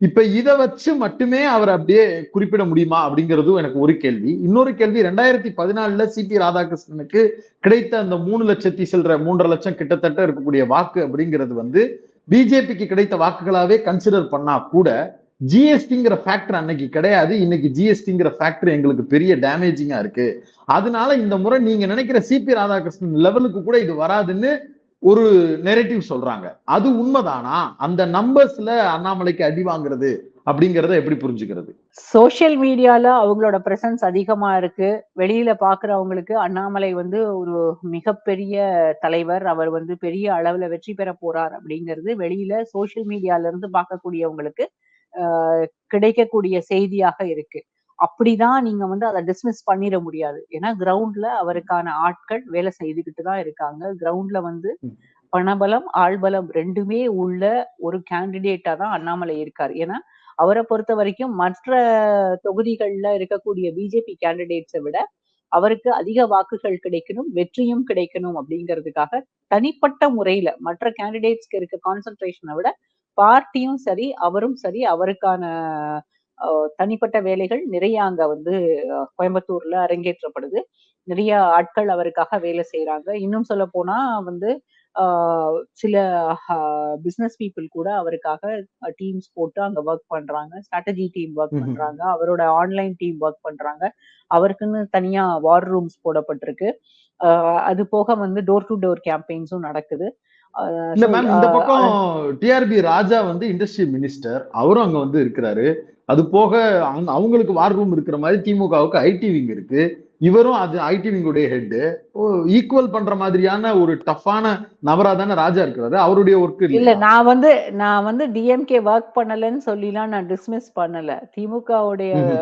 இப்ப இத வச்சு மட்டுமே அவர் அப்படியே குறிப்பிட முடியுமா அப்படிங்கிறதும் எனக்கு ஒரு கேள்வி. இன்னொரு கேள்வி 2014ல சிபி ராதாகிருஷ்ணனுக்கு கிடைத்த அந்த 3 லட்சத்தி சில்ற 3.5 லட்சம் கிட்டத்தட்ட இருக்கக்கூடிய வாக்கு அப்படிங்கிறது வந்து பிஜேபிக்கு கிடைத்த வாக்குகளாவே கன்சிடர் பண்ணா கூட ஜிஎஸ்டிங்கிற ஃபேக்டர் அன்னைக்கு கிடையாது. இன்னைக்கு ஜிஎஸ்டிங்கிற ஃபேக்டர் எங்களுக்கு பெரிய டேமேஜிங்கா இருக்கு. அதனால இந்த முறை நீங்க நினைக்கிற சிபி ராதாகிருஷ்ணன் லெவலுக்கு கூட இது வராதுன்னு ஒரு நெரேட்டிவ் சொல்றாங்க. அது உண்மைதானா? அந்த நம்பர்ஸ்ல அண்ணாமலைக்கு அடி வாங்குறது அப்படிங்கறத எப்படி புரிஞ்சுக்கிறது? சோசியல் மீடியால அவங்களோட பிரசன்ஸ் அதிகமா இருக்கு. வெளியில பாக்குறவங்களுக்கு அண்ணாமலை வந்து ஒரு மிகப்பெரிய தலைவர். அவர் வந்து பெரிய அளவுல வெற்றி பெற போறார் அப்படிங்கிறது வெளியில சோசியல் மீடியால இருந்து பார்க்கக்கூடியவங்களுக்கு அ கிடைக்கக்கூடிய செய்தியாக இருக்கு. அப்படிதான் நீங்க வந்து அத டிஸ்மிஸ் பண்ணிற முடியாது. ஏன்னா கிரவுண்ட்ல அவருக்கான ஆட்கள் வேலை செய்துகிட்டு தான் இருக்காங்க. கிரவுண்ட்ல வந்து ம். பணபலம், ஆள்பலம் 2மே உள்ள ஒரு கேண்டிடேட்டா தான் அண்ணாமலை இருக்காரு. ஏன்னா, அவர பொறுத்தவரைக்கும் மற்ற தொகுதிகள்ல இருக்கக்கூடிய பிஜேபி கேண்டிடேட்ஸ விட, அவருக்கு அதிக வாக்குகள் கிடைக்கணும், வெற்றியும் கிடைக்கணும் அப்படிங்கிறதுக்காக, தனிப்பட்ட முறையில மற்ற கேண்டிடேட்ஸ்க்கு இருக்க கான்சன்ட்ரேஷன விட, பார்ட்டியும் சரி, அவரும் சரி, அவருக்கான அ தனிப்பட்ட வேலைகள் நிறைய அங்க வந்து கோயம்புத்தூர்ல அரங்கேற்றப்படுது. நிறைய ஆட்கள் அவருக்காக வேலை செய்றாங்க. இன்னும் சொல்லப்போனா வந்து, ஆ சில பிசினஸ் பீப்பிள் கூட அவருக்காக டீம்ஸ் போட்டு அங்க வொர்க் பண்றாங்க. ஸ்ட்ராட்டஜி டீம் வொர்க் ம்ஹ்ம். பண்றாங்க. அவரோட ஆன்லைன் டீம் வொர்க் பண்றாங்க. அவருக்குன்னு தனியா வார் ரூம்ஸ் போடப்பட்டிருக்கு. அ அது போக வந்து டோர் டூ டோர் கேம்பெயின்ஸும் நடக்குது. அ இல்ல ஸோ மேம், அ இந்த பக்கம் டிஆர்பி ராஜா வந்து இண்டஸ்ட்ரி மினிஸ்டர். அவரும் அங்க வந்து இருக்கிறாரு. அது போக அவங்களுக்கு வார் ரூம் இருக்கிற மாதிரி திமுகவுக்கு ஐடி விங் இருக்கு. இவரும் அது ஐடி விங் உடைய ஹெட். ஈக்குவல் பண்ற மாதிரியான ஒரு டஃப்பான நபரா தானே ராஜா இருக்கிறாரு. அவருடைய ஒர்க் இல்ல இல்லையா? நான் வந்து டிஎம்கே வொர்க் பண்ணலன்னு சொல்லிலாம் நான் டிஸ்மிஸ் பண்ணல. திமுகவுடைய ம்ஹ்ம்.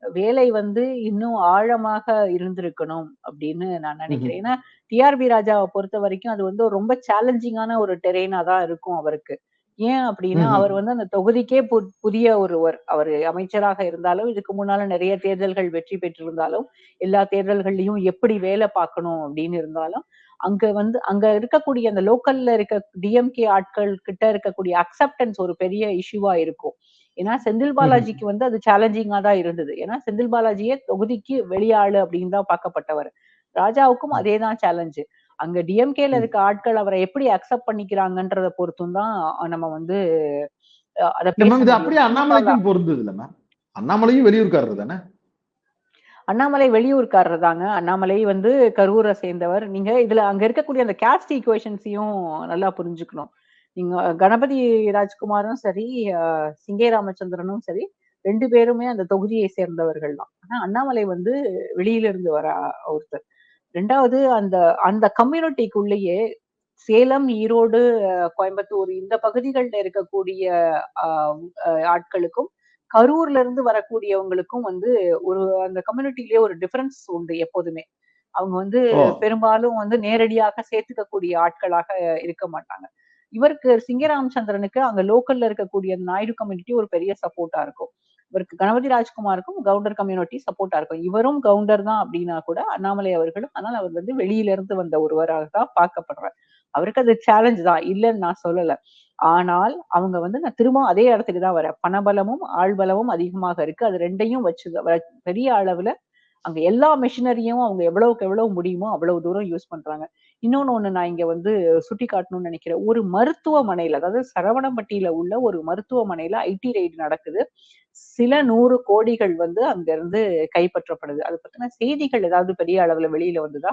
வேலை வந்து இன்னும் ஆழமாக இருந்திருக்கணும் அப்படின்னு நான் ம்ஹ்ம். நினைக்கிறேன். ஏன்னா, டிஆர்பி ராஜாவ பொறுத்தவரைக்கும் அது வந்து ரொம்ப சேலஞ்சிங்கான ஒரு டெரெய்னா தான் இருக்கும் அவருக்கு. ஏன் அப்படின்னா, ம்ஹ்ம். அவர் வந்து அந்த தொகுதிக்கே புதிய ஒருவர். அவரு அமைச்சராக இருந்தாலும், இதுக்கு முன்னால நெறைய தேர்தல்கள் வெற்றி பெற்றிருந்தாலும், எல்லா தேர்தல்கள்லயும் எப்படி வேலை பார்க்கணும் அப்படின்னு இருந்தாலும், அங்க இருக்கக்கூடிய அந்த லோக்கல்ல இருக்க டிஎம்கே ஆட்கள் கிட்ட இருக்கக்கூடிய அக்செப்டன்ஸ் ஒரு பெரிய இஷ்யூவா இருக்கும். ஏன்னா, செந்தில் ம்ஹ்ம். பாலாஜிக்கு வந்து அது சேலஞ்சிங்கா தான் இருந்தது. ஏன்னா, செந்தில் பாலாஜியே தொகுதிக்கு வெளியாளு அப்படின்னு தான் பார்க்கப்பட்டவர். ராஜாவுக்கும் அதே தான் சேலஞ்சு. அங்க டிஎம்கேல ம். இருக்க ஆட்கள் அவர எப்படி அக்செப்ட் பண்ணிக்கிறாங்கன்றத பொறுத்தும் தான் நம்ம வந்து அத இல்ல பேச மேம், இது முடியும். அப்படியே திமுகல அண்ணாமலைக்கும் பொருந்தது இல்ல மேம். அண்ணாமலையும் வெளியூர்க்காரர் தானே? அண்ணாமலை வெளியூர்க்காரர் தாங்க. அண்ணாமலை வந்து கரூர சேர்ந்தவர். நீங்க இதுல அங்க இருக்கக்கூடிய அந்த காஸ்ட் ஈக்குவேஷன்ஸையும் நல்லா புரிஞ்சுக்கணும். நீங்க கணபதி ராஜ்குமாரும் சரி, அ சிங்கை ராமச்சந்திரனும் சரி, 2 பேருமே அந்த தொகுதியை சேர்ந்தவர்கள் தான். ஆனா அண்ணாமலை வந்து வெளியில இருந்து வர ஒருத்தர். 2வது அந்த அந்த கம்யூனிட்டிக்குள்ளேயே சேலம், ஈரோடு, கோயம்புத்தூர் இந்த பகுதிகள்ல இருக்கக்கூடிய அ ஆட்களுக்கும், கரூர்ல இருந்து வரக்கூடியவங்களுக்கும் வந்து ஒரு அந்த கம்யூனிட்டிலயே ஒரு டிஃபரன்ஸ் உண்டு எப்போதுமே. அவங்க வந்து ஓ! பெரும்பாலும் வந்து நேரடியாக சேர்த்துக்கக்கூடிய ஆட்களாக இருக்க மாட்டாங்க. இவருக்கு சிங்கராமச்சந்திரனுக்கு அங்க லோக்கல்ல இருக்கக்கூடிய நாயுடு கம்யூனிட்டி ஒரு பெரிய சப்போர்ட்டா இருக்கும். இவருக்கு கணபதி ராஜ்குமாருக்கும் கவுண்டர் கம்யூனிட்டி சப்போர்ட்டா இருக்கும். இவரும் கவுண்டர் தான் அப்டின்னா கூட அண்ணாமலை அவர்களும் ஆனால் அவர் வந்து வெளியில இருந்து வந்த ஒருவராக தான் பார்க்கப்படுறார். அவருக்கு அது சேலஞ்ச் தான். இல்லன்னு நான் சொல்லல. ஆனால் அவங்க வந்து நான் திரும்பவும் அதே இடத்துக்கு தான் வரேன். பணபலமும், ஆள்பலமும் அதிகமாக இருக்கு. அது 2யும் வச்சு பெரிய அளவுல அங்க எல்லா மெஷினரியும் அவங்க எவ்வளவுக்கு எவ்வளவு முடியுமோ அவ்வளவு தூரம் யூஸ் பண்றாங்க. இன்னொன்னு ஒண்ணு நான் இங்க வந்து சுட்டிக்காட்டணும்னு நினைக்கிறேன். ஒரு மருத்துவமனையில, அதாவது சரவணம்பட்டியில உள்ள ஒரு மருத்துவமனையில ஐடி ரெய்ட் நடக்குது. சில 100 கோடிகள் வந்து அங்க இருந்து கைப்பற்றப்படுது. அது பத்தின செய்திகள் ஏதாவது பெரிய அளவுல வெளியில வந்ததா?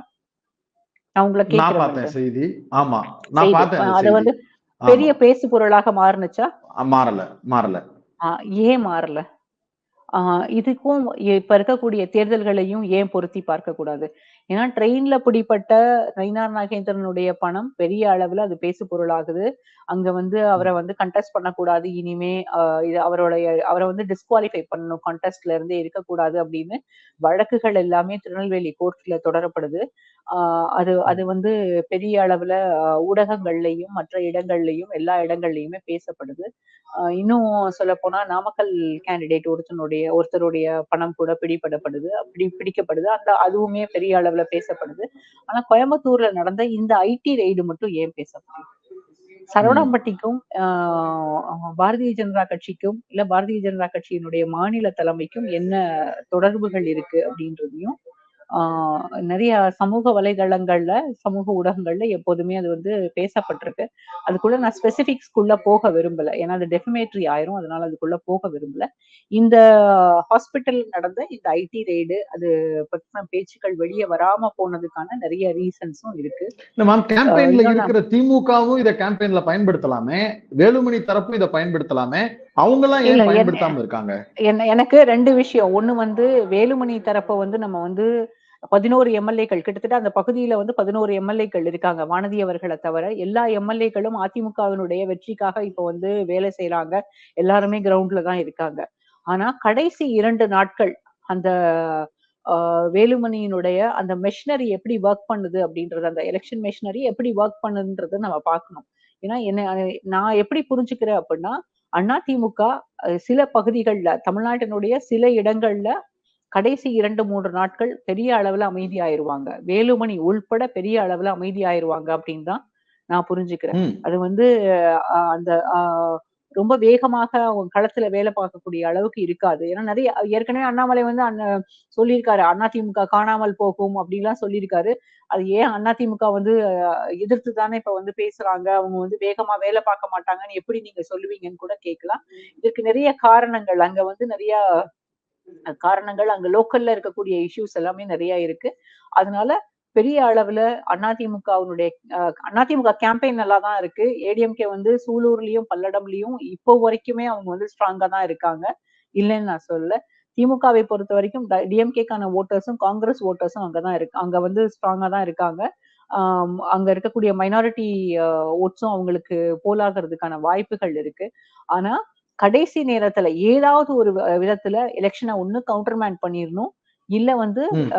நான் உங்கள நான் கேட்கிறேன் வந்து. பார்த்தேன் செய்தி. ஆமா. நான் செய்தி. பார்த்தேன் அந்த அது செய்தி. வந்து ஆமா. பெரிய பேசு பொருளாக மாறுனுச்சா? மாறல, மாறல. ஆ ஏன் மாறல? ஆ இதுக்கும் இப்ப இருக்கக்கூடிய தேர்தல்களையும் ஏன் பொருத்தி பார்க்கக்கூடாது? ஏன்னா ட்ரெயின்ல பிடிப்பட்ட நயினார் நாகேந்திரனுடைய பணம் பெரிய அளவுல அது பேசு பொருளாகுது. அங்க வந்து அவர ம். வந்து கன்டெஸ்ட் பண்ணக்கூடாது இனிமே. இது அவர வந்து டிஸ்குவாலிஃபை பண்ணணும். கான்டெஸ்ட்ல இருந்தே இருக்கக்கூடாது அப்படின்னு வழக்குகள் எல்லாமே திருநெல்வேலி கோர்ட்ல தொடரப்படுது. ஆ அது ம். அது வந்து பெரிய அளவுல ஊடகங்கள்லயும், மற்ற இடங்கள்லயும், எல்லா இடங்கள்லயுமே பேசப்படுது. இன்னும் சொல்லப்போனா நாமக்கல் கேண்டிடேட் ஒருத்தருடைய பணம் கூட பிடிக்கப்படுது. அதுவுமே பெரிய அளவுல பேசப்படுது. ஆனா கோயம்புத்தூர்ல நடந்த இந்த ஐடி ரெய்டு மட்டும் ஏன் பேசப்படுது? ம். சரவணம்பட்டிக்கும், பாரதிய ஜனதா கட்சிக்கும், இல்ல பாரதிய ஜனதா கட்சியினுடைய மாநில தலைமைக்கும் என்ன தொடர்புகள் இருக்கு அப்படின்றதையும், ஆ நெறைய சமூக வலைதளங்கள்ல, சமூக ஊடகங்கள்ல எப்போதுமே அது வந்து பேசப்பட்டிருக்கு. அதுக்குள்ள நான் ஸ்பெசிபிக்ஸ்க்குள்ள போக விரும்பல. ஏன்னா அது டெஃபமேட்டரி ஆயிரும். அதனால அதுக்குள்ள போக விரும்பல. இந்த ஹாஸ்பிட்டல் நடந்த இந்த ஐடி ரெய்டு அது பத்தின பேச்சுக்கள் வெளிய வராம போனதுக்கான நெறைய ரீசன்ஸும் இருக்கு. இல்ல மேம், கேம்பெயின்ல இன்னொன்னு இருக்கிற திமுகவும் இத கேம்பெயின்ல பயன்படுத்தலாமே. வேலுமணி தரப்பும் இத பயன்படுத்தலாமே. அவங்க எல்லாம் இல்ல ஏன் என்ன பயன்படுத்தாம இருக்காங்க? எனக்கு 2 விஷயம். ஒண்ணு வந்து வேலுமணி தரப்ப வந்து நம்ம வந்து 11 எம்எல்ஏக்கள் கிட்டத்தட்ட அந்த பகுதியில வந்து 11 எம்எல்ஏக்கள் இருக்காங்க. வானதி அவர்கள தவிர. எல்லா எம்எல்ஏக்களும் அதிமுகவினுடைய வெற்றிக்காக இப்ப வந்து வேலை செய்றாங்க. எல்லாருமே கிரவுண்ட்ல தான் இருக்காங்க. ஆனா கடைசி 2 நாட்கள் அந்த அ வேலுமணியினுடைய அந்த மெஷினரி எப்படி வொர்க் பண்ணுது அப்படின்றது, அந்த எலக்ஷன் மெஷினரி எப்படி வொர்க் பண்ணுதுன்றத நம்ம பார்க்கணும். ஏன்னா என்ன நான் எப்படி புரிஞ்சுக்கிறேன் அப்படின்னா, அதிமுக சில பகுதிகள்ல தமிழ்நாட்டினுடைய சில இடங்கள்ல கடைசி 2, 3 நாட்கள் பெரிய அளவுல அமைதியாயிருவாங்க. வேலுமணி உள்பட பெரிய அளவுல அமைதியாயிருவாங்க அப்படின்னு தான் நான் புரிஞ்சுக்கிறேன். ம். அது வந்து அந்த ரொம்ப வேகமாக அவங்க களத்துல வேலை பார்க்கக்கூடிய அளவுக்கு இருக்காது. ஏன்னா நெறைய ஏற்கனவே அண்ணாமலை வந்து சொல்லியிருக்காரு. அதிமுக காணாமல் போகும் அப்படிலாம் சொல்லியிருக்காரு. அது ஏன் அதிமுக வந்து எதிர்த்து தானே இப்ப வந்து பேசுறாங்க. அவங்க வந்து வேகமா வேலை பார்க்க மாட்டாங்கன்னு எப்படி நீங்க சொல்லுவீங்கன்னு கூட கேட்கலாம். இதற்கு நிறைய காரணங்கள் அங்க வந்து நிறைய காரணங்கள் அங்க லோக்கல்ல இருக்கக்கூடிய இஷ்யூஸ் எல்லாமே நிறைய இருக்கு. அதனால பெரிய அளவுல அதிமுகவினுடைய அதிமுக கேம்பெயின் நல்லா தான் இருக்கு. ஏடிஎம்கே வந்து சூலூர்லயும், பல்லடம்லயும் இப்போ வரைக்குமே அவங்க வந்து ஸ்ட்ராங்கா தான் இருக்காங்க. இல்லன்னு நான் சொல்லல. திமுகவை பொறுத்தவரைக்கும் டிஎம்கேக்கான வோட்டர்ஸும், காங்கிரஸ் வோட்டர்ஸும் அங்க தான் இருக்கு. அங்க வந்து ஸ்ட்ராங்கா தான் இருக்காங்க. அங்க இருக்கக்கூடிய மைனாரிட்டி வோட்ஸும் அவங்களுக்கு போல் ஆகுறதுக்கான வாய்ப்புகள் இருக்கு. ஆனா கடைசி நேரத்துல ஏதாவது ஒரு விதத்துல எலெக்ஷனை ஒண்ணு கவுண்டர்மேன் பண்ணிரணும். இல்ல வந்து ம்.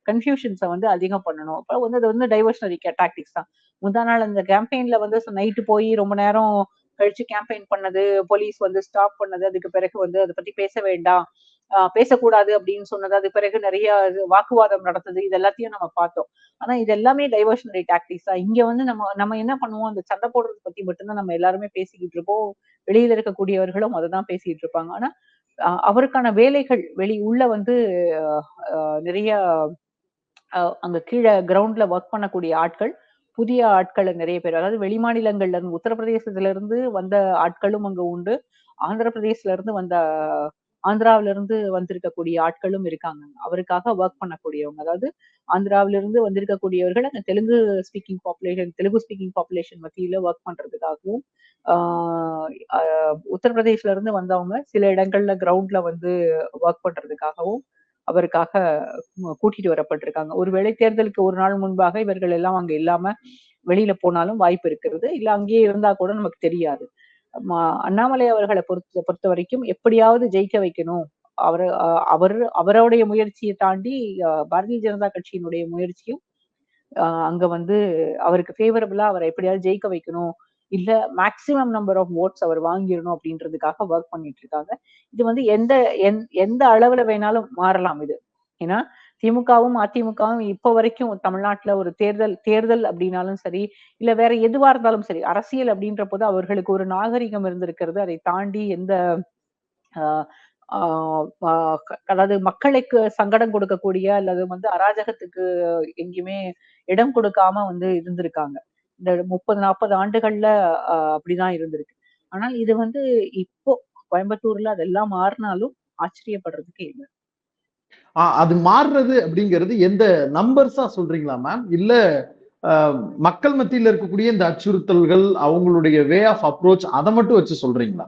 கன்ஃபியூஷன்ஸ வந்து அதிகம் பண்ணணும். அப்ப வந்து அது வந்து டைவர்ஷனரி டாக்டிக்ஸ் தான். முந்தா நாள் அந்த கேம்பெயின்ல வந்து நைட்டு போய் ரொம்ப நேரம் கழிச்சு கேம்பெயின் பண்ணது, போலீஸ் வந்து ஸ்டாப் பண்ணது, அதுக்கு பிறகு வந்து அத பத்தி பேச வேண்டாம். பேசக்கூடாது அப்படின்னு சொன்னது, அதுக்கு பிறகு நிறைய வாக்குவாதம் நடந்தது. இது எல்லாத்தையும் நம்ம பார்த்தோம். ஆனா இது எல்லாமே டைவர்ஷனரி டாக்டிக்ஸ் தான். இங்க வந்து நம்ம நம்ம என்ன பண்ணுவோம், அந்த சண்டை போடுறத பத்தி மட்டும் தான் நம்ம எல்லாருமே பேசிக்கிட்டு இருப்போம். வெளியில இருக்கக்கூடியவர்களும் அததான் பேசிட்டு இருப்பாங்க. ஆனா அவருக்கான வேலைகள் உள்ள வந்து நிறைய அங்க கீழ கிரவுண்ட்ல வொர்க் பண்ணக்கூடிய ஆட்கள், புதிய ஆட்கள நிறைய பேர். அதாவது வெளிமாநிலங்கள்ல இருந்து உத்தரப்பிரதேசத்துல இருந்து வந்த ஆட்களும் அங்க உண்டு. ஆந்திர பிரதேஷ்ல இருந்து வந்த ஆந்திராவில இருந்து வந்திருக்கக்கூடிய ஆட்களும் இருக்காங்க. அவருக்காக வொர்க் பண்ணக்கூடியவங்க. அதாவது ஆந்திராவில இருந்து வந்திருக்கக்கூடியவர்கள் அங்க தெலுங்கு ஸ்பீக்கிங் பாப்புலேஷன் மத்தியில வொர்க் பண்றதுக்காகவும், ஆ அ உத்தரப்பிரதேஷ்ல இருந்து வந்தவங்க சில இடங்கள்ல கிரவுண்ட்ல வந்து வொர்க் பண்றதுக்காகவும் அவருக்காக கூட்டிட்டு வரப்பட்டிருக்காங்க. ஒருவேளை தேர்தலுக்கு ஒரு நாள் முன்பாக இவர்கள் எல்லாம் அங்க இல்லாம வெளியில போனாலும் வாய்ப்பு இருக்கிறது. இல்ல அங்கேயே இருந்தா கூட நமக்கு தெரியாது. அண்ணாமலை அவர்கள பொறுத்தவரைக்கும் எப்படியாவது ஜெயிக்க வைக்கணும். அவரு அவருடைய முயற்சியை தாண்டி பாரதிய ஜனதா கட்சியினுடைய முயற்சியும் அங்க வந்து அவருக்கு ஃபேவரபிளா அவர எப்படியாவது ஜெயிக்க வைக்கணும். இல்ல மேக்ஸிமம் நம்பர் ஆஃப் வோட்ஸ் அவர் வாங்கிரணும் அப்படின்றதுக்காக வொர்க் பண்ணிட்டு இருக்காங்க. இது வந்து எந்த அளவுல வேணாலும் மாறலாம் இது. ஏன்னா திமுகவும், அதிமுகவும் இப்ப வரைக்கும் தமிழ்நாட்டுல ஒரு தேர்தல் அப்படின்னாலும் சரி, இல்ல வேற எதுவா இருந்தாலும் சரி, அரசியல் அப்படின்ற போது அவர்களுக்கு ஒரு நாகரிகம் இருந்திருக்கிறது. அதை தாண்டி எந்த அ ஆ ஆ அதாவது மக்களுக்கு சங்கடம் கொடுக்கக்கூடிய அல்லது வந்து அராஜகத்துக்கு எங்கேயுமே இடம் கொடுக்காம வந்து இருந்திருக்காங்க. இந்த 30, 40 ஆண்டுகள்ல அப்படிதான் இருந்திருக்கு. ஆனால் இது வந்து இப்போ கோயம்புத்தூர்ல அதெல்லாம் மாறினாலும் ஆச்சரியப்படுறதுக்கு இல்ல. அது மாறுறது அப்படிங்கிறது எந்த நம்பர்ஸா சொல்றீங்களா மேம்? இல்ல அ மக்கள் மத்தியில இருக்கக்கூடிய இந்த அச்சுறுத்தல்கள், அவங்களுடைய வே ஆஃப் அப்ரோச் அத மட்டும் வச்சு சொல்றீங்களா?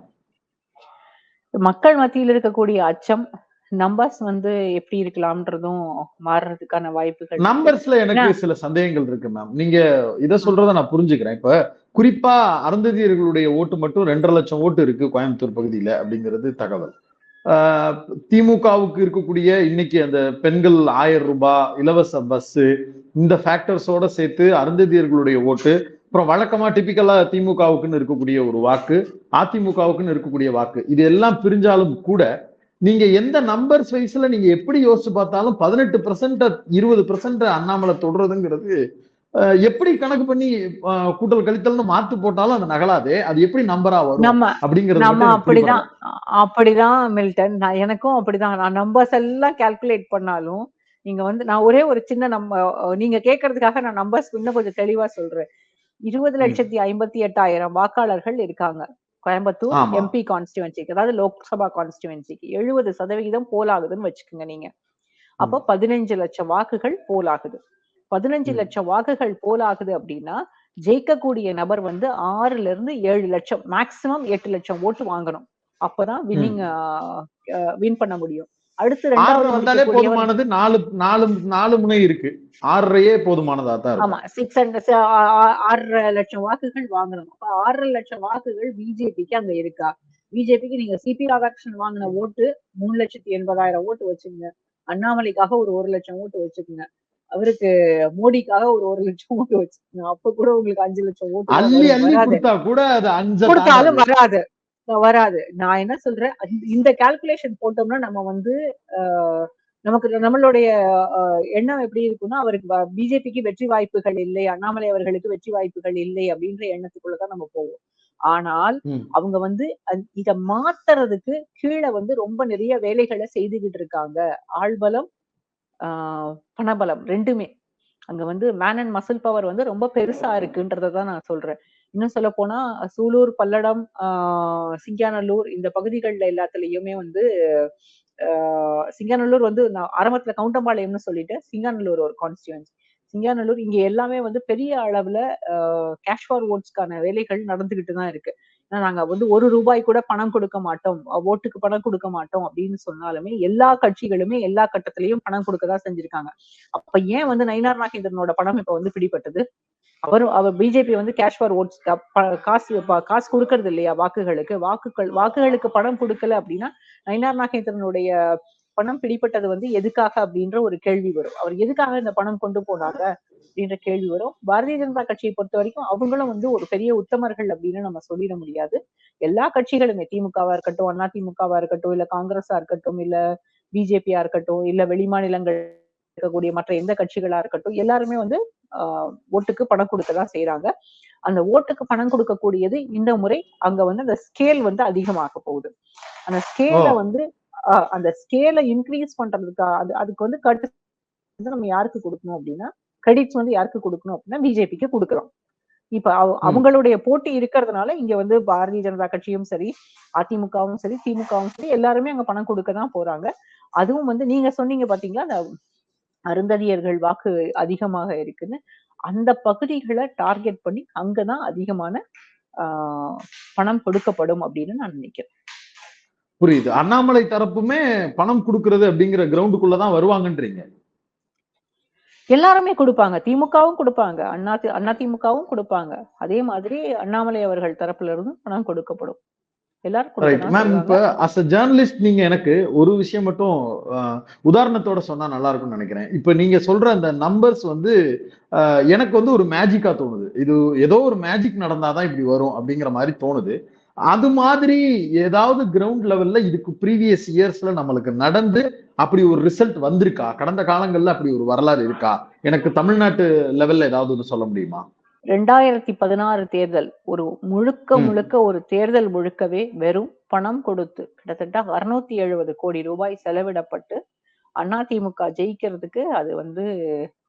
மக்கள் மத்தியில இருக்கக்கூடிய அச்சம், நம்பர்ஸ் வந்து எப்படி இருக்கலாம்ன்றதும் மாறுறதுக்கான வாய்ப்புகள் இருக்கு. நம்பர்ஸ்ல ஏன்னா எனக்கு சில சந்தேகங்கள் இருக்கு மேம். நீங்க இத ம், சொல்றத நான் புரிஞ்சுக்கிறேன். இப்ப குறிப்பா அருந்ததியர்களுடைய ஓட்டு மட்டும் 2.5 லட்சம் ஓட்டு இருக்கு கோயம்புத்தூர் பகுதியில அப்படிங்கிறது தகவல். ஆ, திமுகவுக்கு இருக்கக்கூடிய இன்னைக்கு அந்த பெண்கள் ரூபாய் 1000 இலவச பஸ் இந்த ஃபேக்டர்ஸோட சேர்த்து அருந்ததியர்களுடைய ஓட்டு, அப்புறம் வழக்கமா டிபிக்கலா திமுகவுக்குன்னு இருக்கக்கூடிய ஒரு வாக்கு, அதிமுகவுக்குன்னு இருக்கக்கூடிய வாக்கு, இது எல்லாம் பிரிஞ்சாலும் கூட நீங்க எந்த நம்பர்ஸ் வைஸ்ல நீங்க எப்படி யோசிச்சு பார்த்தாலும் 18% 20% அண்ணாமலை தொடர்றதுங்கிறது எப்படி கணக்கு பண்ணி கூட்டல் கழித்தல்னு மாத்து போட்டாலும் அது நகலாதே. அது எப்படி நம்பரா வரும் நம்ம அப்படிங்கிறது நம்ம மட்டும் எனக்கு அப்படிதான் புரிபடல. அப்படிதான் மில்டன். எனக்கும் அப்படிதான். நான் நம்பர்ஸ் எல்லாம் கால்குலேட் பண்ணாலும், நீங்க வந்து நான் ஒரே ஒரு சின்ன நீங்க கேட்கறதுக்காக நான் நம்பர்ஸ் இன்னும் கொஞ்சம் தெளிவா சொல்றேன். ம். 20,58,000 வாக்காளர்கள் இருக்காங்க. கோயம்புத்தூர் ஆமா. எம்பி கான்ஸ்டிட்யூவன்சிக்கு, அதாவது லோக்சபா கான்ஸ்டிட்யூவன்சிக்கு 70% போல் ஆகுதுன்னு வச்சுக்கோங்க நீங்க. அப்போ ம். 15 லட்சம் வாக்குகள் போல் ஆகுது. 15 ம். லட்சம் வாக்குகள் போல் ஆகுது அப்படின்னா, ஜெயிக்கக்கூடிய நபர் வந்து 6ல இருந்து 7 லட்சம், மேக்சிமம் 8 லட்சம் ஓட்டு வாங்கணும். அப்பதான் வின் பண்ண முடியும். அடுத்து 6 2வது வந்தாலே முடிக்கக்கூடியவர் போதுமானது. 4 முனை இருக்கு. 6 போதுமானதா தான் ஆமா இருக்கும். 6.5 லட்சம் வாக்குகள் வாங்கணும். அப்ப 6.5 லட்சம் வாக்குகள் பிஜேபிக்கு அங்க இருக்கா? பிஜேபிக்கு நீங்க சிபி ராதாகிருஷ்ணன் வாங்கின ஓட்டு 3,80,000 ஓட்டு வச்சுக்கோங்க. அண்ணாமலைக்காக ஒரு 1 லட்சம் ஓட்டு வச்சுக்கோங்க. அவருக்கு மோடிக்காக ஒரு 1 லட்சம் ஓட்டு வச்சுக்கோங்க. அப்ப கூட உங்களுக்கு 5 லட்சம் ஓட்டு தான் அள்ளி வரும். அள்ளி வராது. கொடுத்தா கூட அது 5 கொடுத்தாலும் தாண்டாது. வராது. நான் என்ன சொல்றேன், இந்த கால்குலேஷன் போட்டோம்னா நம்ம வந்து நமக்கு நம்மளுடைய எண்ணம் எப்படி இருக்குன்னா, அவருக்கு பிஜேபிக்கு வெற்றி வாய்ப்புகள் இல்லை, அண்ணாமலை அவர்களுக்கு வெற்றி வாய்ப்புகள் இல்லை அப்படின்ற எண்ணத்துக்குள்ளதான் நம்ம போவோம். ஆனால் அவங்க வந்து இத மாத்துறதுக்கு கீழே வந்து ரொம்ப நிறைய வேலைகளை செய்துகிட்டு இருக்காங்க. ஆள்பலம், பணபலம் 2மே. அங்க வந்து மேன் அண்ட் மசில் பவர் வந்து ரொம்ப பெருசா இருக்குன்றதான் நான் சொல்றேன். இன்னும் சொல்ல போனா சூலூர், பல்லடம், சிங்காநல்லூர் இந்த பகுதிகள்ல எல்லாத்துலயுமே வந்து சிங்காநல்லூர் வந்து நான் ஆரம்பத்துல கவுண்டம்பாளையம்னு சொல்லிட்டேன். சிங்காநல்லூர் ஒரு கான்ஸ்டியூன்சி. சிங்காநல்லூர் இங்க எல்லாமே வந்து பெரிய அளவுல கேஷ் ஃபார் ஓட்ஸ்க்கான வேலைகள் நடந்துகிட்டு தான் இருக்கு. ஏன்னா நாங்க வந்து ₹1 கூட பணம் கொடுக்க மாட்டோம், ஓட்டுக்கு பணம் கொடுக்க மாட்டோம் அப்படின்னு சொன்னாலுமே எல்லா கட்சிகளுமே எல்லா கட்டத்திலையும் பணம் கொடுக்கதான் செஞ்சிருக்காங்க. அப்ப ஏன் வந்து நயினார் நாகேந்திரனோட பணம் இப்ப வந்து பிடிபட்டது? அவர் பிஜேபி வந்து கேஷ் ஃபார் ஓட்ஸ் காசு கொடுக்கறது இல்லையா வாக்குகளுக்கு? வாக்குகளுக்கு பணம் கொடுக்கல அப்படின்னா நயினார் நாகேந்திரனுடைய பணம் பிடிப்பட்டது வந்து எதுக்காக அப்படின்ற ஒரு கேள்வி வரும். அவர் எதுக்காக இந்த பணம் கொண்டு போனாங்க அப்படின்ற கேள்வி வரும். பாரதிய ஜனதா கட்சியை பொறுத்த வரைக்கும் அவங்களும் வந்து ஒரு பெரிய உத்தமர்கள் அப்படின்னு நம்ம சொல்லிட முடியாது. எல்லா கட்சிகளுமே திமுகவா இருக்கட்டும், அதிமுகவா இருக்கட்டும், இல்ல காங்கிரஸா இருக்கட்டும், இல்ல பிஜேபியா இருக்கட்டும், இல்ல வெளிமாநிலங்கள் இருக்கக்கூடிய மற்ற எந்த கட்சிகளா இருக்கட்டும், எல்லாருமே வந்து ஓட்டுக்கு பணம் கொடுக்கதான் செய்யறாங்க. அந்த ஓட்டுக்கு பணம் கொடுக்கக்கூடியது இந்த முறை அங்க வந்து அந்த ஸ்கேல் வந்து அதிகமாக போகுது. அந்த ஸ்கேலை வந்து அந்த ஸ்கேலை இன்க்ரீஸ் பண்றதுக்கு அதுக்கு வந்து வந்து நம்ம யாருக்கு கொடுக்கணும் அப்படின்னா, கிரெடிட்ஸ் வந்து யாருக்கு கொடுக்கணும் அப்படின்னா பிஜேபிக்கு கொடுக்குறோம். இப்ப அவங்களுடைய போட்டி இருக்கிறதுனால இங்க வந்து பாரதிய ஜனதா கட்சியும் சரி, அதிமுகவும் சரி, திமுகவும் சரி எல்லாருமே அங்க பணம் கொடுக்கதான் போறாங்க. அதுவும் வந்து நீங்க சொன்னீங்க பாத்தீங்களா, அந்த அருந்ததியர்கள் வாக்கு அதிகமாக இருக்குன்னு, அந்த பகுதிகளை டார்கெட் பண்ணி அங்கதான் அதிகமான பணம் கொடுக்கப்படும் அப்படின்னு நான் நினைக்கிறேன். புரியுது. அண்ணாமலை தரப்புமே பணம் கொடுக்கிறது அப்படிங்கிற கிரவுண்டுக்குள்ளதான் வருவாங்கன்றீங்க. எல்லாருமே கொடுப்பாங்க. திமுகவும் கொடுப்பாங்க, அதிமுகவும் கொடுப்பாங்க. அதே மாதிரி அண்ணாமலை அவர்கள் தரப்புல இருந்து பணம் கொடுக்கப்படும். எல்லாரும் மேம், இப்ப அஸ் அ ஜேர்னலிஸ்ட் நீங்க எனக்கு ஒரு விஷயம் மட்டும் உதாரணத்தோட சொன்னா நல்லா இருக்கும்னு நினைக்கிறேன். இப்ப நீங்க சொல்ற அந்த நம்பர்ஸ் வந்து எனக்கு வந்து ஒரு மேஜிக்கா தோணுது. இது ஏதோ ஒரு மேஜிக் நடந்தாதான் இப்படி வரும் அப்படிங்கிற மாதிரி தோணுது. அது மாதிரி ஏதாவது கிரவுண்ட் லெவல்ல இதுக்கு ப்ரீவியஸ் இயர்ஸ்ல நம்மளுக்கு நடந்து அப்படி ஒரு ரிசல்ட் வந்திருக்கா? கடந்த காலங்கள்ல அப்படி ஒரு வரலாறு இருக்கா? எனக்கு தமிழ்நாட்டு லெவல்ல ஏதாவது ஒன்று சொல்ல முடியுமா? 2016 தேர்தல் ஒரு முழுக்க ஒரு தேர்தல் முழுக்கவே வெறும் பணம் கொடுத்து கிட்டத்தட்ட 670 கோடி ரூபாய் செலவிடப்பட்டு அதிமுக ஜெயிக்கிறதுக்கு அது வந்து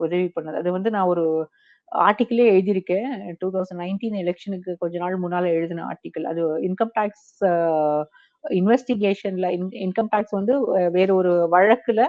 உதவி பண்ணது. அது வந்து நான் ஒரு ஆர்டிக்கிளே எழுதியிருக்கேன். 2019 எலெக்ஷனுக்கு கொஞ்ச நாள் முன்னால எழுதின ஆர்டிக்கிள். அது இன்கம் டாக்ஸ் இன்வெஸ்டிகேஷன்ல இன்கம் டாக்ஸ் வந்து வேற ஒரு வழக்குல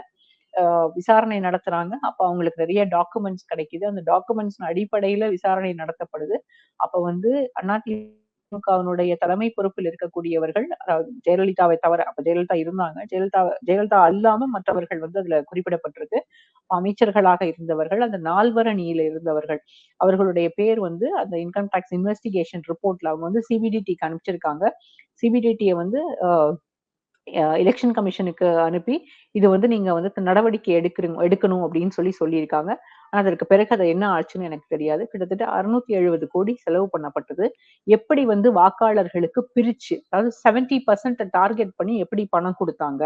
விசாரணை நடத்துறாங்க. அப்ப அவங்களுக்கு நிறைய டாக்குமெண்ட்ஸ் கிடைக்குது. அந்த டாக்குமெண்ட்ஸ் அடிப்படையில விசாரணை நடத்தப்படுது. அப்ப வந்து அதிமுகவினுடைய தலைமை பொறுப்பில் இருக்கக்கூடியவர்கள், அதாவது ஜெயலலிதாவை தவிர, அப்ப ஜெயலலிதா இருந்தாங்க, ஜெயலலிதா அல்லாம மற்றவர்கள் வந்து அதுல குறிப்பிடப்பட்டிருக்கு. அமைச்சர்களாக இருந்தவர்கள், அந்த 4 அணியில இருந்தவர்கள், அவர்களுடைய பேர் வந்து அந்த இன்கம் டாக்ஸ் இன்வெஸ்டிகேஷன் ரிப்போர்ட்ல அவங்க வந்து சிபிடிடிக்கு அனுப்பிச்சிருக்காங்க. சிபிடிடியை வந்து எலெக்ஷன் கமிஷனுக்கு அனுப்பி இது வந்து நீங்க வந்து நடவடிக்கை எடுக்கணும் அப்படின்னு சொல்லியிருக்காங்க. அதற்கு பிறகு அது என்ன ஆச்சுன்னு எனக்கு தெரியாது. கிட்டத்தட்ட 670 கோடி செலவு பண்ணப்பட்டது. எப்படி வந்து வாக்காளர்களுக்கு பிரிச்சு, அதாவது 70% டார்கெட் பண்ணி எப்படி பணம் கொடுத்தாங்க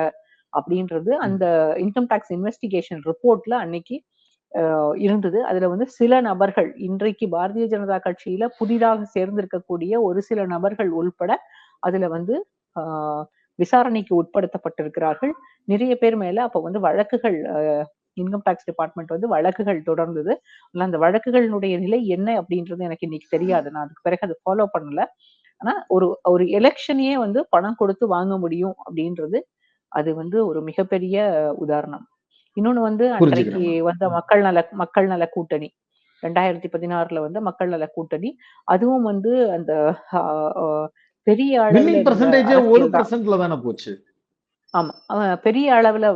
அப்படின்றது அந்த இன்கம் டாக்ஸ் இன்வெஸ்டிகேஷன் ரிப்போர்ட்ல அன்னைக்கு இருந்தது. அதுல வந்து சில நபர்கள், இன்றைக்கு பாரதிய ஜனதா கட்சியில புதிதாக சேர்ந்திருக்கக்கூடிய ஒரு சில நபர்கள் உள்பட அதுல வந்து விசாரணைக்கு உட்படுத்தப்பட்டிருக்கிறார்கள். நிறைய பேர் மேல அப்ப வந்து வழக்குகள், இன்கம் டாக்ஸ் டிபார்ட்மெண்ட் வந்து வழக்குகள் தொடர்ந்தது. அந்த வழக்குகளுடைய நிலை என்ன அப்படின்றது எனக்கு இன்னைக்கு தெரியாது. நான் அதுக்கு பிறகு அதை ஃபாலோ பண்ணல. ஆனா ஒரு எலெக்ஷனையே வந்து பணம் கொடுத்து வாங்க முடியும் அப்படின்றது அது வந்து ஒரு மிகப்பெரிய உதாரணம். இன்னொன்னு வந்து அன்றைக்கு வந்த மக்கள் நல கூட்டணி 2016 வந்து மக்கள் நல கூட்டணி. அதுவும் வந்து அந்த பெரிய அளவுல வின்னிங் இருந்த பெர்சன்டேஜே அரசியல் தான். 1% தானே போச்சு. ஆமா. பெரிய அளவுல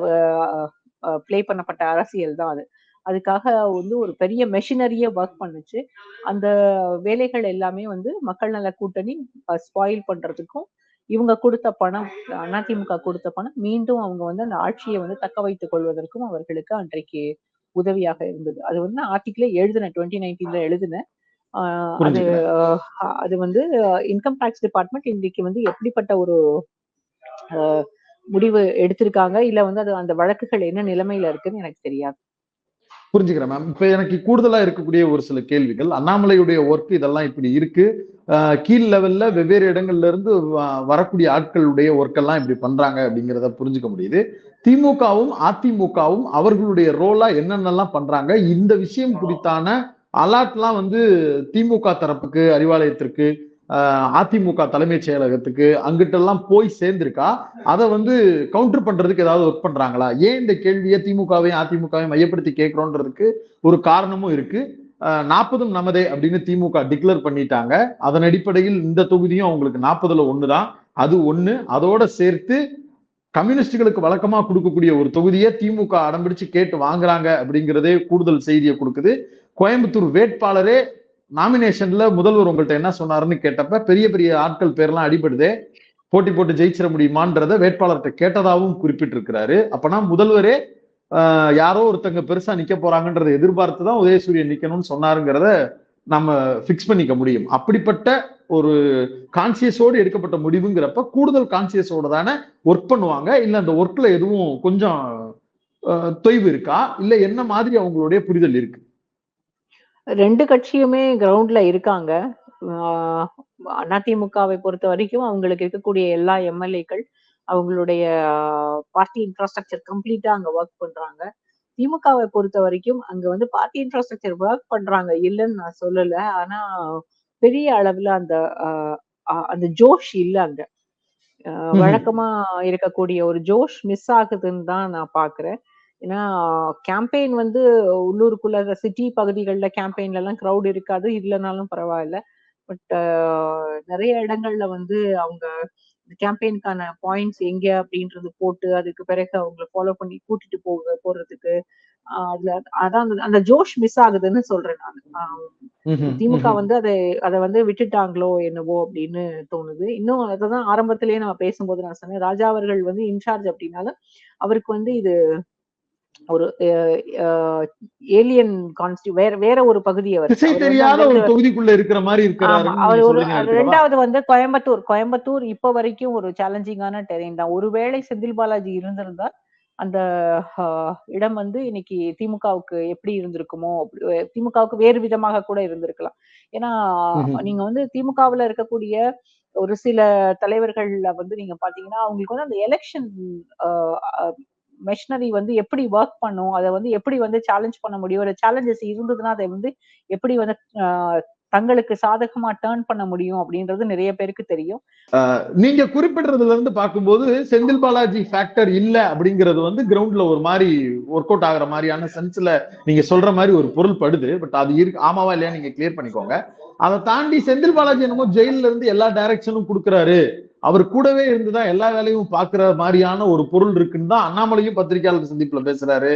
ப்ளே பண்ணப்பட்ட அரசியல் தான் அது. அதுக்காக வந்து ஒரு பெரிய மெஷினரியே வொர்க் பண்ணுச்சு. அந்த வேலைகள் எல்லாமே வந்து மக்கள் நல கூட்டணி ஸ்பாயில் பண்றதுக்கும், இவங்க குடுத்த பணம், அதிமுக குடுத்த பணம் மீண்டும் அவங்க வந்து அந்த ஆட்சிய வந்து தக்க வைத்துக் கொள்வதற்கும் அவர்களுக்கு அன்றைக்கு உதவியாக இருந்தது. அது வந்து ஆர்டிக்கிளே எழுதினேன். 2019ல எழுதினேன். ஆ அது புரிஞ்சுக்கிறேன். அது வந்து இன்கம் டாக்ஸ் டிபார்ட்மெண்ட் இன்றைக்கு வந்து எப்படிப்பட்ட ஒரு அ முடிவு எடுத்திருக்காங்க, இல்ல வந்து அது அந்த வழக்குகள் என்ன நிலைமையில இருக்குன்னு எனக்கு தெரியாது. புரிஞ்சுக்கிறேன் மேம். இப்ப எனக்கு கூடுதலா இருக்கக்கூடிய ஒரு சில கேள்விகள். அண்ணாமலையுடைய ஒர்க் இதெல்லாம் இப்படி இருக்கு. கீழ் லெவல்ல வெவ்வேறு இடங்கள்ல இருந்து வரக்கூடிய ஆட்களுடைய ஒர்க் எல்லாம் இப்படி பண்றாங்க அப்படிங்கிறத புரிஞ்சுக்க முடியுது. திமுகவும், அதிமுகவும் அவர்களுடைய ரோலா என்னென்னலாம் பண்றாங்க? இந்த விஷயம் குறித்தான அலர்ட்லாம் வந்து திமுக தரப்புக்கு, அறிவாலயத்திற்கு, அதிமுக தலைமைச் செயலகத்துக்கு அங்கிட்டெல்லாம் போய் சேர்ந்திருக்கா? அத வந்து கவுண்டர் பண்றதுக்கு ஏதாவது ஒர்க் பண்றாங்களா? ஏன் இந்த கேள்விய திமுகவையும், அதிமுகவையும் மையப்படுத்தி கேட்கிறோன்றதுக்கு ஒரு காரணமும் இருக்கு. 40ம் நமதே அப்படின்னு திமுக டிக்ளேர் பண்ணிட்டாங்க. அதன் அடிப்படையில் இந்த தொகுதியும் அவங்களுக்கு 40ல 1 தான். அது 1. அதோட சேர்த்து கம்யூனிஸ்டுகளுக்கு வழக்கமா கொடுக்கக்கூடிய ஒரு தொகுதியை திமுக அடம்பிடிச்சு கேட்டு வாங்குறாங்க அப்படிங்கிறதே கூடுதல் செய்தியை கொடுக்குது. கோயம்புத்தூர் வேட்பாளரே நாமினேஷன்ல முதல்வர் உங்கள்ட்ட என்ன சொன்னாருன்னு கேட்டப்ப பெரிய பெரிய ஆட்கள் பேர்லாம் அடிபடுதே, போட்டி போட்டு ஜெயிச்சிட முடியுமான்றத வேட்பாளர்கிட்ட கேட்டதாகவும் குறிப்பிட்டிருக்கிறாரு. அப்பனா முதல்வரே யாரோ ஒருத்தங்க பெருசா நிக்க போறாங்கன்றதை எதிர்பார்த்துதான் உதயசூரியன் நிக்கணும்னு சொன்னாருங்கிறத நம்ம பிக்ஸ் பண்ணிக்க முடியும். அப்படிப்பட்ட ஒரு கான்சியஸோடு எடுக்கப்பட்ட முடிவுங்கிறப்ப கூடுதல் கான்சியஸோட தானே ஒர்க் பண்ணுவாங்க. இல்ல அந்த ஒர்க்ல எதுவும் கொஞ்சம் தொய்வு இருக்கா? இல்ல என்ன மாதிரி அவங்களுடைய புரிதல் இருக்கு? 2 கட்சியுமே கிரவுண்ட்ல இருக்காங்க. அதிமுகவை பொறுத்தவரைக்கும் அவங்களுக்கு இருக்கக்கூடிய எல்லா எம்எல்ஏக்கள் அவங்களுடைய பார்ட்டி இன்ஃப்ராஸ்ட்ரக்சர் கம்ப்ளீட்டா அங்க வொர்க் பண்றாங்க. திமுகவை பொறுத்தவரைக்கும் அங்க வந்து பார்ட்டி இன்ஃப்ராஸ்ட்ரக்சர் வொர்க் பண்றாங்க, இல்லன்னு நான் சொல்லல. ஆனா பெரிய அளவுல அந்த அ அந்த ஜோஷ் இல்ல அங்க. வழக்கமா இருக்கக்கூடிய ஒரு ஜோஷ் மிஸ் ஆகுதுன்னு தான் நான் பார்க்கிறேன். ஏன்னா, கேம்பெயின் வந்து உள்ளூருக்குள்ள சிட்டி பகுதிகள்ல கேம்பெயின்லலாம் கிரவுட் இருக்காது. இல்லனாலும் பரவாயில்ல. பட் நெறைய இடங்கள்ல வந்து அவங்க கேம்பெயினுக்கான பாயிண்ட்ஸ் எங்க அப்படின்றது போட்டு, அதுக்கு பிறகு அவங்கள ஃபாலோ பண்ணி கூட்டிட்டு போறதுக்கு, அதுல அதான் அந்த ஜோஷ் மிஸ் ஆகுதுன்னு சொல்றேன் நானு. திமுக வந்து அத வந்து விட்டுட்டாங்களோ என்னவோ அப்படின்னு தோணுது. இன்னும் அததான் ஆரம்பத்திலேயே நம்ம பேசும்போது நான் சொன்னேன். ராஜா அவர்கள் வந்து இன்சார்ஜ் அப்படின்னாலும், அவருக்கு வந்து இது ஒரு அ ஏலியன் வேற வேற ஒரு பகுதி அவர். திசை அவர் வந்து தெரியாத ஒரு அங்கிருந்து தொகுதிக்குள்ள இருக்கிற மாதிரி ஆமா. இருக்கிறாருன்னு அவர் நீங்க ஒரு சொல்றீங்கன்னு எடுத்துக்கவா? 2வது வந்து கோயம்புத்தூர். கோயம்புத்தூர் இப்ப வரைக்கும் ஒரு சேலஞ்சிங்கான டெரெயின் தான். ஒருவேளை செந்தில் பாலாஜி இருந்திருந்தா, அந்த அ இடம் வந்து இன்னைக்கு திமுகவுக்கு எப்படி இருந்திருக்குமோ, திமுகவுக்கு வேறு விதமாக கூட இருந்திருக்கலாம். ஏன்னா, நீங்க வந்து திமுகவுல இருக்கக்கூடிய ஒரு சில தலைவர்கள்ல வந்து நீங்க பார்த்தீங்கன்னா, அவங்களுக்கு வந்து அந்த எலக்ஷன் அ அ மெஷினரி வந்து எப்படி வொர்க் பண்ணும்? அத வந்து எப்படி வந்து சேலஞ்ச் பண்ண முடியும்? ஒரு சேலஞ்சஸ் இருந்ததுன்னா, அத வந்து எப்படி வந்து அ தங்களுக்கு சாதகமா டர்ன் பண்ண முடியும் அப்படின்றது நெறைய பேருக்கு தெரியும். நீங்க குறிப்பிடுறதுல இருந்து பார்க்கும்போது செந்தில் பாலாஜி ஃபேக்டர் இல்ல அப்படிங்கிறது வந்து கிரவுண்ட்ல ஒரு மாதிரி ஒர்க் அவுட் ஆகுற மாதிரியான சென்ஸ்ல நீங்க சொல்ற மாதிரி ஒரு பொருள் படுது. பட் அது இருக்கு ஆமாவா இல்லையா நீங்க கிளியர் பண்ணிக்கோங்க. அதை தாண்டி செந்தில் பாலாஜி என்னமோ ஜெயில இருந்து எல்லா டைரக்ஷனும் கொடுக்குறாரு, அவர் கூடவே இருந்துதான் எல்லா வேலையும் பாக்குற மாதிரியான ஒரு பொருள் இருக்குன்னு தான் அண்ணாமலையும் பத்திரிகையாளர் சந்திப்புல பேசுறாரு.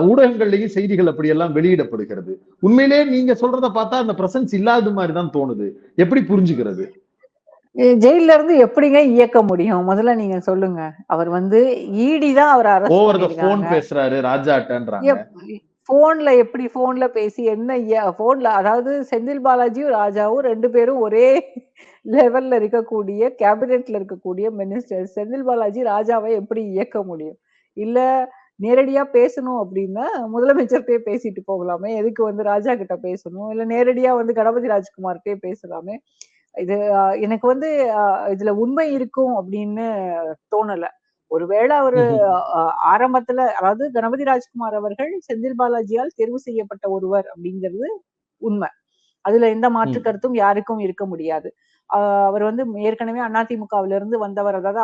ஊடகங்கள்லயும் செய்திகள் அப்படியெல்லாம் வெளியிடப்படுகிறது. உண்மையிலேயே நீங்க சொல்றத பார்த்தா அந்த பிரசன்ஸ் இல்லாத மாதிரி தான் தோணுது. எப்படி புரிஞ்சுக்கிறது? ஜெயில்ல இருந்து எப்படிங்க இயக்க முடியும்? முதல்ல நீங்க சொல்லுங்க. அவர் வந்து ஈடி தான் அவர அரெஸ்ட் ஓவர் த போன் பண்ணியிருக்காங்க. பேசுறாரு ராஜாட்டன்றாங்க. எப் போன்ல பேசி என்ன போன்ல அதாவது செந்தில் பாலாஜியும், ராஜாவும் 2 பேரும் ஒரே லெவல்ல இருக்கக்கூடிய கேபினெட்ல இருக்கக்கூடிய மினிஸ்டர். செந்தில் பாலாஜி ராஜாவை எப்படி இயக்க முடியும்? இல்ல நேரடியா பேசணும் அப்படின்னா, முதலமைச்சர்ட்டயே பேசிட்டு போகலாமே. எதுக்கு வந்து ராஜா கிட்ட பேசணும்? இல்ல நேரடியா வந்து கணபதி ராஜ்குமார்ட்டயே பேசலாமே. இது எனக்கு வந்து அ இதுல உண்மை இருக்கும் அப்படின்னு தோணல. ஒருவேளை அவரு அ ஆரம்பத்துல அதாவது கணபதி ராஜ்குமார் அவர்கள் செந்தில் பாலாஜியால் தேர்வு செய்யப்பட்ட ஒருவர் அப்படிங்கிறது உண்மை. அதுல எந்த மாற்று கருத்தும் யாருக்கும் இருக்க முடியாது. அ அவர் வந்து ஏற்கனவே அதிமுகவில இருந்து வந்தவர். அதாவது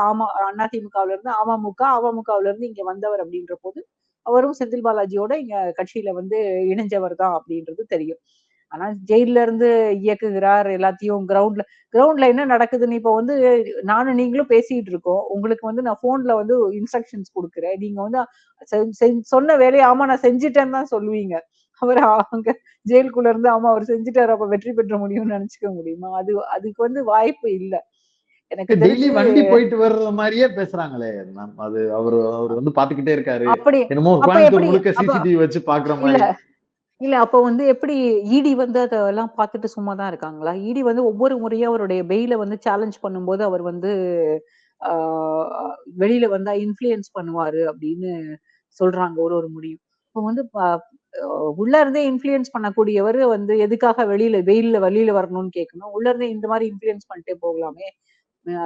அதிமுகவில இருந்து அமமுக, அமமுகவில இருந்து இங்க வந்தவர் அப்படின்ற போது, அவரும் செந்தில் பாலாஜியோட இங்க கட்சியில வந்து இணைஞ்சவர் தான் அப்படின்றது தெரியும். ஆனா ஜெயில்ல இருந்து இயக்குகிறார் எல்லாத்தையும். கிரவுண்ட்ல என்ன நடக்குதுன்னு இப்ப வந்து நானும் நீங்களும் பேசிட்டு இருக்கோம். உங்களுக்கு வந்து நான் போன்ல வந்து இன்ஸ்ட்ரக்ஷன்ஸ் கொடுக்குறேன். நீங்க வந்து சொன்ன வேலையை ஆமா நான் செஞ்சுட்டேன்னு தான் சொல்லுவீங்க. அவர் அங்க ஜெயிலுக்குள்ள இருந்து ஆமா அவர் செஞ்சுட்டாரு அப்ப வெற்றி பெற்ற முடியும்னு நினைச்சுக்க முடியுமா? அதுக்கு வந்து வாய்ப்பு இல்ல. எனக்கு டெய்லி தெரிஞ்சு வண்டி போயிட்டு வர்ற மாதிரியே பேசுறாங்களே மேம். அது அவர் வந்து பாத்துக்கிட்டே இருக்காரு. அப்படி என்னமோ அப்ப கோயம்புத்தூர் எப்படி முழுக்க அப்ப சிசிடிவி வச்சு பாக்குற இல்ல மாதிரி. இல்ல அப்ப வந்து எப்படி இடி வந்து அதெல்லாம் பார்த்துட்டு சும்மா தான் இருக்காங்களா? இடி வந்து ஒவ்வொரு முறையும் அவருடைய பெயில வந்து சேலஞ்ச் பண்ணும்போது அவர் வந்து ஆ வெளியில வந்தா இன்ஃப்ளூயன்ஸ் பண்ணுவாரு அப்படின்னு சொல்றாங்க ஒரு ஒரு முறையும். இப்ப வந்து உள்ள இருந்தே இன்ஃப்ளூயன்ஸ் பண்ணக்கூடியவரு வந்து எதுக்காக வெளியில வரணும்னு கேட்கணும். உள்ள இருந்தே இந்த மாரி இன்ஃப்ளூயன்ஸ் பண்ணிட்டே போகலாமே!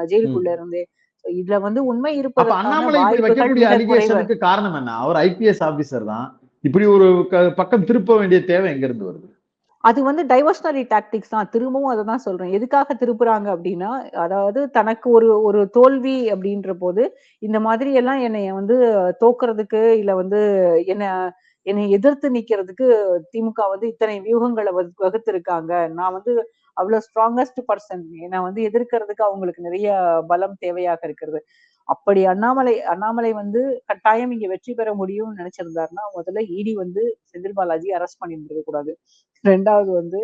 ஜெயிலுக்குள்ள ம். இருந்தே. இதுல வந்து உண்மை அப்ப இருப்பதற்கான அண்ணாமலை இப்படி வாய்ப்புகள் வைக்கக்கூடிய மிக குறைவு. அலிகேஷனுக்கு காரணம் என்ன? அவர் ஐபிஎஸ் ஆபீசர் தான். இப்படி ஒரு பக்கம் திருப்ப வேண்டிய தேவை எங்க இருந்து வருது? அது வந்து டைவர்ஷனரி டாக்டிக்ஸ் தான். திரும்பவும் அததான் சொல்றேன். எதுக்காக திருப்புறாங்க அப்டின்னா, அதாவது தனக்கு ஒரு ஒரு தோல்வி அப்டின்ற போது, இந்த மாதிரி எல்லாம் என்னைய வந்து தோக்குறதுக்கு, இல்ல வந்து என்ன என்னை எதிர்த்து நிக்கிறதுக்கு திமுக வந்து இத்தனை வியூகங்கள வகுத்திருக்காங்க. நான் வந்து அவ்ளோ ஸ்ட்ராங்கஸ்ட் பெர்சன். என்ன வந்து எதிர்க்கிறதுக்கு அவங்களுக்கு நிறைய பலம் தேவையாக இருக்கிறது. அப்படி அண்ணாமலை வந்து கட்டாயம் இங்க வெற்றி பெற முடியும்னு நினைச்சிருந்தாருன்னா, முதல்ல இடி வந்து செந்தில் பாலாஜி அரெஸ்ட் பண்ணியிருந்திருக்க கூடாது. 2வது வந்து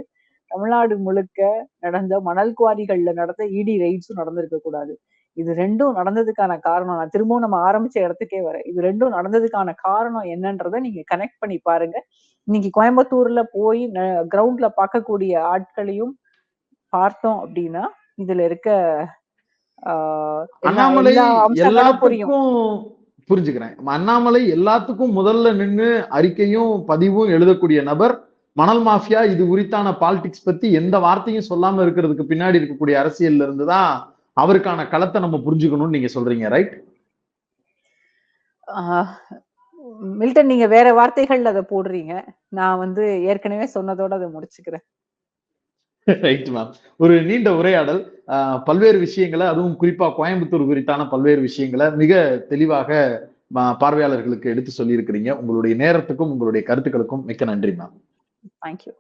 தமிழ்நாடு முழுக்க நடந்த மணல் குவாரிகள்ல நடந்த இடி ரெய்ட்ஸும் நடந்திருக்க கூடாது. இது 2ம் நடந்ததுக்கான காரணம் நான் திரும்பவும் நம்ம ஆரம்பிச்ச இடத்துக்கே வரேன். இது 2ம் நடந்ததுக்கான காரணம் என்னன்றத நீங்க கனெக்ட் பண்ணி பாருங்க. இன்னைக்கு கோயம்புத்தூர்ல போய் கிரவுண்ட்ல பார்க்கக்கூடிய ஆட்களையும் பார்த்தோம் அப்படின்னா, இதுல இருக்க ஆ அண்ணாமலை எல்லா அம்சங்களும் புரியும். எல்லாத்துக்கும் புரிஞ்சுக்கிறேன். அண்ணாமலை எல்லாத்துக்கும் முதல்ல நின்னு அறிக்கையும் பதிவும் எழுதக்கூடிய நபர். மணல் மாஃபியா இது குறித்தான பாலிடிக்ஸ் பத்தி எந்த வார்த்தையும் சொல்லாம இருக்கிறதுக்கு பின்னாடி இருக்கக்கூடிய அரசியல்ல இருந்து தான் அவருக்கான களத்தை நம்ம புரிஞ்சுக்கணும்னு நீங்க சொல்றீங்க, ரைட்? ஆ மில்டன் நீங்க வேற வார்த்தைகள்ல அத போடுறீங்க. நான் வந்து ஏற்கனவே சொன்னதோட அத முடிச்சுக்கிறேன். Right ma'am. ஒரு நீண்ட உரையாடல். பல்வேறு விஷயங்களை, அதுவும் குறிப்பா கோயம்புத்தூர் குறித்தான பல்வேறு விஷயங்களை மிக தெளிவாக பார்வையாளர்களுக்கு எடுத்து சொல்லியிருக்கிறீங்க. உங்களுடைய நேரத்துக்கும் உங்களுடைய கருத்துக்களுக்கும் மிக்க நன்றி மேம். Thank you.